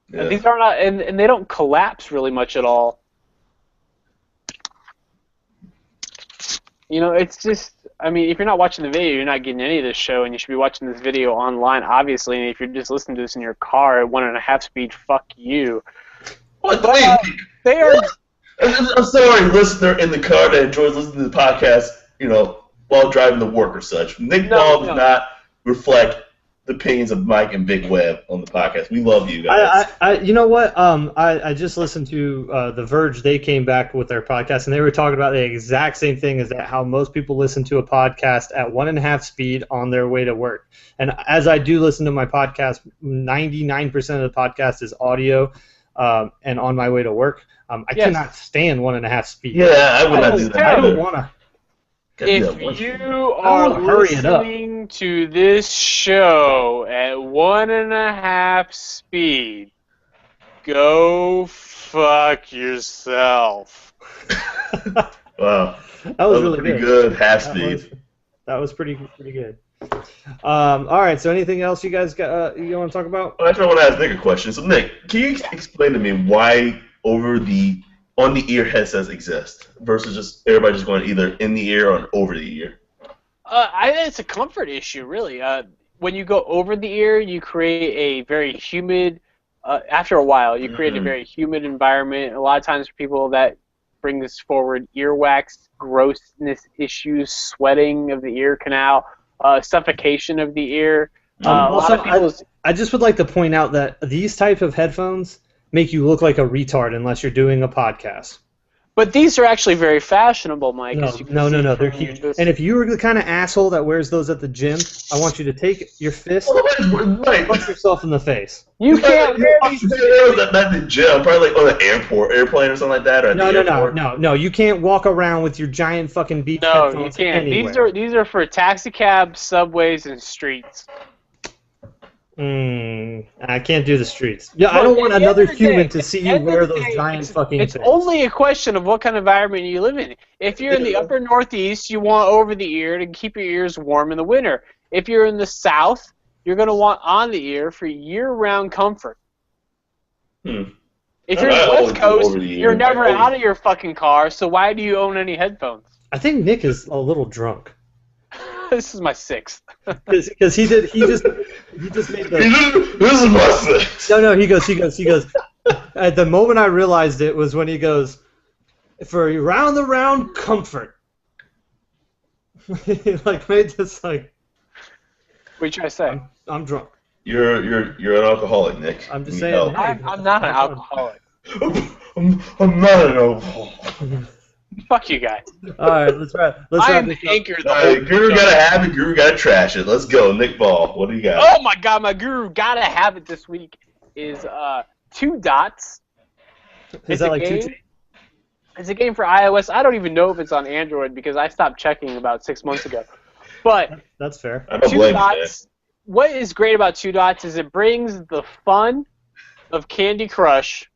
Yeah. And these are not, and they don't collapse really much at all. You know, it's just, I mean, if you're not watching the video, you're not getting any of this show, and you should be watching this video online, obviously. And if you're just listening to this in your car at 1.5 speed, fuck you.
What?
They are.
I'm sorry, listener in the car that enjoys listening to the podcast, you know, while driving to work or such. Nick Ball does not reflect the opinions of Mike and Big Web on the podcast. We love you guys.
You know what? I just listened to The Verge. They came back with their podcast, and they were talking about the exact same thing, is that how most people listen to a podcast at 1.5 speed on their way to work. And as I do listen to my podcast, 99% of the podcast is audio, and on my way to work. I cannot stand 1.5 speed.
Yeah, I would not do that.
I don't want to.
If you are listening to this show at 1.5 speed, go fuck yourself.
Wow.
That was really
pretty good. Half speed.
That was pretty good. All right, so anything else you guys got you want to talk about?
Well, actually, I want to ask Nick a question. So, Nick, can you explain to me why on-the-ear headsets exist versus just everybody just going either in the ear or over the ear?
I think it's a comfort issue, really. When you go over the ear, you create a very humid. After a while, you create a very humid environment. A lot of times, for people, that brings forward earwax, grossness issues, sweating of the ear canal, suffocation of the ear.
Also, I just would like to point out that these type of headphones make you look like a retard unless you're doing a podcast.
But these are actually very fashionable, Mike.
No, they're huge. And if you were the kind of asshole that wears those at the gym, I want you to take your fist and punch yourself in the face.
You can't wear these.
Not the gym, probably like on an airplane or something like that. Or
No. You can't walk around with your giant fucking beat headphones.
No, you can't.
Anywhere.
These are for taxi cabs, subways, and streets.
I can't do the streets. Yeah, I
Look,
don't want
at the
another
end of the
human
day-
to
at
see
the
you
end of
wear
the
those
day,
giant fucking
it's
things.
only a question of what kind of environment you live in. If you're in the upper northeast, you want over the ear to keep your ears warm in the winter. If you're in the south, you're going to want on the ear for year-round comfort. If you're in the West Coast, you're never out of your fucking car, so why do you own any headphones?
I think Nick is a little drunk.
This is my sixth.
Because he just made the...
This is my six.
No, he goes. At the moment I realized it was when he goes, for round-the-round comfort. He like made this like...
What are you trying to say?
I'm drunk.
You're an alcoholic, Nick.
I'm just
You
saying.
need help.
Hey,
I'm not an alcoholic.
I'm not an alcoholic.
Fuck you guys.
All right, let's wrap.
I am
this
the
up.
anchor.
Guru gotta have it. Guru gotta trash it. Let's go, Nick Ball. What do you got?
Oh my god, my guru gotta have it this week is Two Dots.
Is that like
game.
2T?
It's a game for iOS. I don't even know if it's on Android because I stopped checking about 6 months ago. But
That's fair.
I don't
Two
blame you,
Dots. What is great about Two Dots is it brings the fun of Candy Crush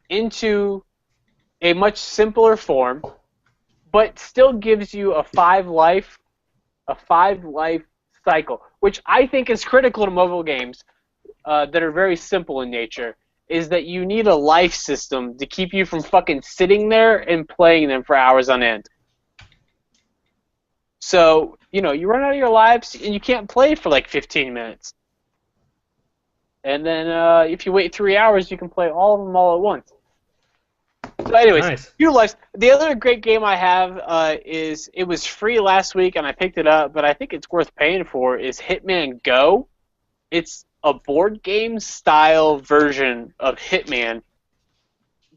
into a much simpler form, but still gives you a five life cycle, which I think is critical to mobile games that are very simple in nature. Is that you need a life system to keep you from fucking sitting there and playing them for hours on end. So, you run out of your lives and you can't play for like 15 minutes. And then if you wait 3 hours, you can play all of them all at once. So anyways,
Nice.
utilize. The other great game I have is, it was free last week and I picked it up, but I think it's worth paying for, is Hitman Go. It's a board game style version of Hitman,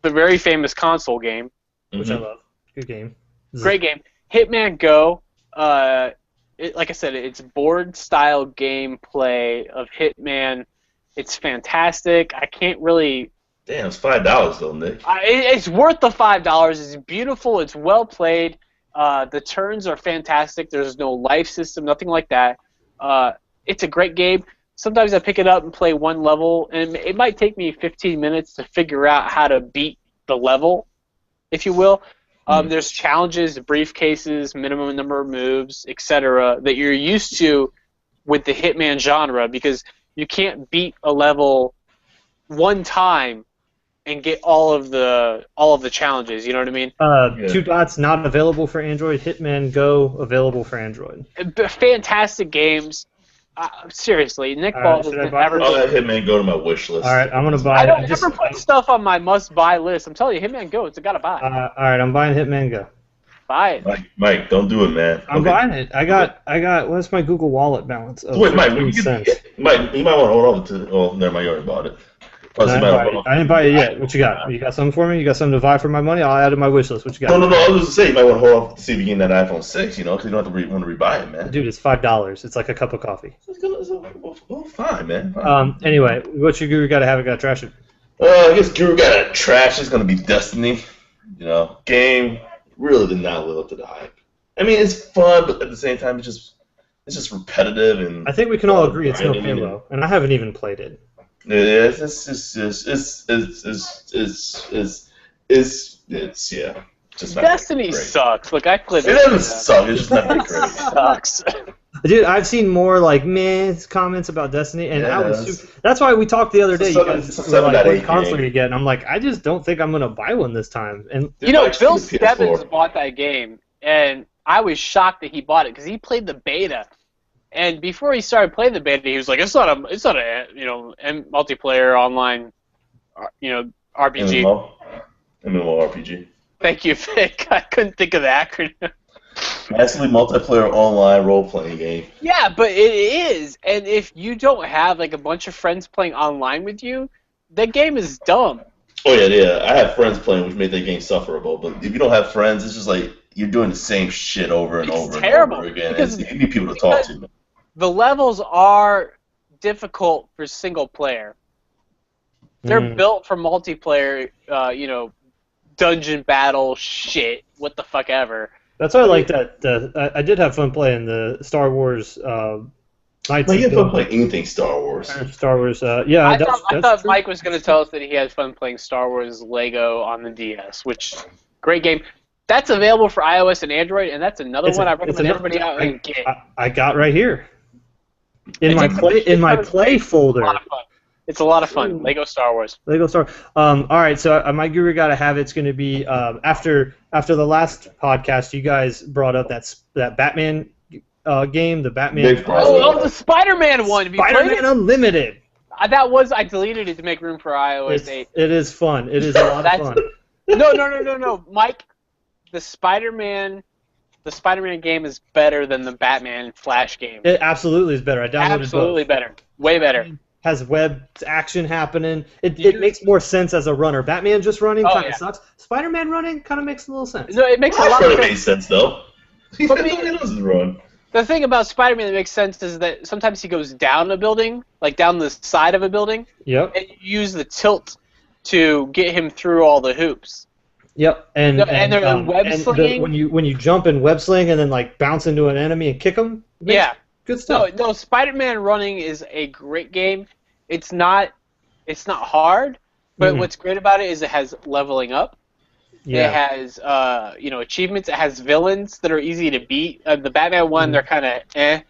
the very famous console game.
Which I love. Good game.
Great game. Hitman Go. Like I said, it's board style gameplay of Hitman. It's fantastic. I can't really.
Damn, it's $5 though, Nick.
It's worth the $5. It's beautiful. It's well played. The turns are fantastic. There's no life system, nothing like that. It's a great game. Sometimes I pick it up and play one level, and it might take me 15 minutes to figure out how to beat the level, if you will. There's challenges, briefcases, minimum number of moves, etc. that you're used to with the Hitman genre, because you can't beat a level one time and get all of the challenges. You know what I mean?
Two Dots not available for Android. Hitman Go available for Android.
Fantastic games. Seriously, Nick Ball has
should I buy
never.
I'll let Hitman go to my wish list.
All right, I'm gonna buy.
I don't
it.
ever put stuff on my must-buy list. I'm telling you, Hitman Go. It's a gotta buy.
All right, I'm buying Hitman Go.
Buy it.
Mike, don't do it, man.
I'm buying it. I got. What's my Google Wallet balance? Of
Wait, Mike,
15 cents.
Mike, you might want to hold on to. Oh, never mind, you already bought it. Plus,
I didn't buy it yet. What you got? You got something for me? You got something to buy for my money? I'll add it to my wish list. What you got?
No. I was just saying, you might want to hold off to see if you get that iPhone 6, because you don't have to want to rebuy it, man.
Dude, it's $5. It's like a cup of coffee.
Well, fine, man. Fine.
Anyway, what your guru got to have? It got to trash it.
I guess Guru got a trash. It's going to be Destiny. Game really did not live up to the hype. I mean, it's fun, but at the same time, it's just repetitive and.
I think we can all agree it's no Halo, and I haven't even played it.
It's just not
Destiny
great.
sucks. Look, I played.
It doesn't suck. It's just not that
It
great.
sucks.
Dude, I've seen more like meh comments about Destiny, and I was that's why we talked the other day.
It's a
You guys
seven-
were like,
7.8
"What console
game.
you get?" And I'm like, I just don't think I'm gonna buy one this time. And
Mike's
Bill
PS4.
Stebbins bought that game, and I was shocked that he bought it because he played the beta. And before he started playing the beta, he was like, "It's not a multiplayer online, RPG."
MMORPG.
Thank you, Vic. I couldn't think of the acronym.
Massively multiplayer online role-playing game.
Yeah, but it is. And if you don't have like a bunch of friends playing online with you, that game is dumb.
Oh yeah. I have friends playing, which made that game sufferable. But if you don't have friends, it's just like you're doing the same shit over and
It's
over
terrible,
and over again.
because-
You need people to talk to.
The levels are difficult for single player. They're built for multiplayer, dungeon battle shit, what the fuck ever.
that's why I like that. I did have fun playing the Star Wars Knights
Like, you
of
have fun
Doom.
playing anything Star Wars.
Star Wars. Yeah,
I
that's
thought
true.
Mike was going to tell us that he had fun playing Star Wars Lego on the DS, which great game. That's available for iOS and Android, and that's another one I recommend everybody out and get.
I got right here in my play folder.
A lot of fun. It's a lot of fun. Lego Star Wars.
Lego Star. All right, so my guru gotta have it's going to be after the last podcast. You guys brought up that Batman game, the Batman.
The Spider-Man one.
Spider-Man Unlimited.
I deleted it to make room for iOS 8.
It is fun. It is a lot of fun.
No, Mike. The Spider-Man game is better than the Batman Flash game.
It absolutely is better. I downloaded
Absolutely
both.
better. Way better.
Has web action happening. It makes more sense as a runner. Batman just running kind of sucks. Spider-Man running kind of makes a little sense.
No, it makes a lot of sense.
Makes sense though.
But
doesn't run.
The thing about Spider-Man that makes sense is that sometimes he goes down a building, like down the side of a building.
Yep.
And you use the tilt to get him through all the hoops.
Yep. And
they're web slinging.
When you jump and web sling and then like bounce into an enemy and kick them.
Yeah.
Good stuff.
No, Spider-Man running is a great game. It's not hard, but what's great about it is it has leveling up. Yeah. It has achievements. It has villains that are easy to beat. The Batman one, they're kind of eh.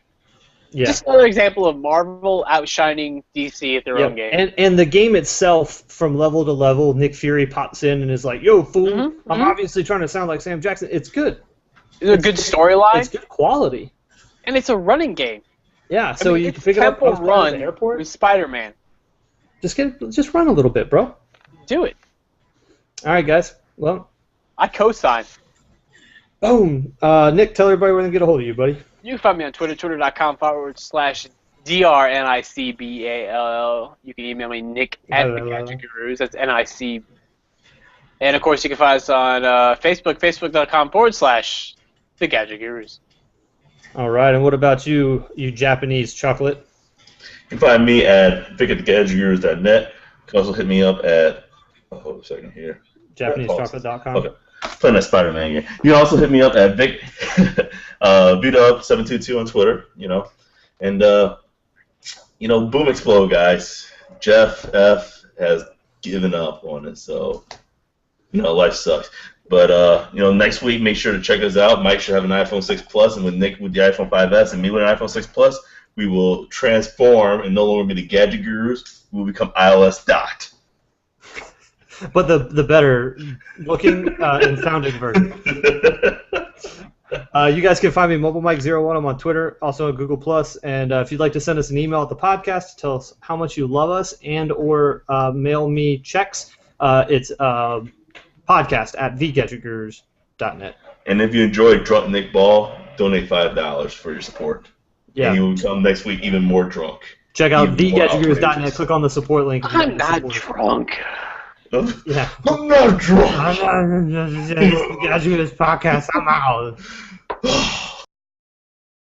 Yeah. Just another example of Marvel outshining DC at their own game.
And the game itself, from level to level, Nick Fury pops in and is like, "Yo, fool! I'm obviously trying to sound like Sam Jackson." It's good.
It's a good storyline.
It's good quality.
And it's a running game.
Yeah, so you can pick it up
on
the airport
with Spider-Man.
Just run a little bit, bro.
Do it.
All right, guys. Well,
I co-sign.
Boom. Nick, tell everybody where they can get a hold of you, buddy.
You can find me on Twitter, twitter.com/DRNICBALL. You can email me, Nick at the Gadget Gurus. That's NIC. And of course, you can find us on Facebook, facebook.com/The Gadget Gurus.
All right, and what about you Japanese chocolate?
You can find me at vic@thegadgetgurus.net. You can also hit me up at hold a second here.
JapaneseChocolate.com.
Okay. Playing that Spider-Man game. You can also hit me up at Vic Beatup722 on Twitter, And Boom Explode, guys. Jeff F has given up on it, so life sucks. But next week, make sure to check us out. Mike should have an iPhone 6 Plus, and with Nick with the iPhone 5S, and me with an iPhone 6 Plus, we will transform and no longer be the Gadget Gurus. We will become iOS Dot.
But the better looking and sounding version. You guys can find me MobileMike01. I'm on Twitter, also on Google+. And if you'd like to send us an email at the podcast to tell us how much you love us and or mail me checks, it's podcast@thegadgetgurus.net.
And if you enjoyed Drunk Nick Ball, donate $5 for your support. Yeah. And you will come next week even more drunk.
Check out thegadgetgurus.net. Click on the support link.
I'm not drunk.
Yeah.
I'm not drunk.
I'm not. Gadget Gurus podcast. I'm out.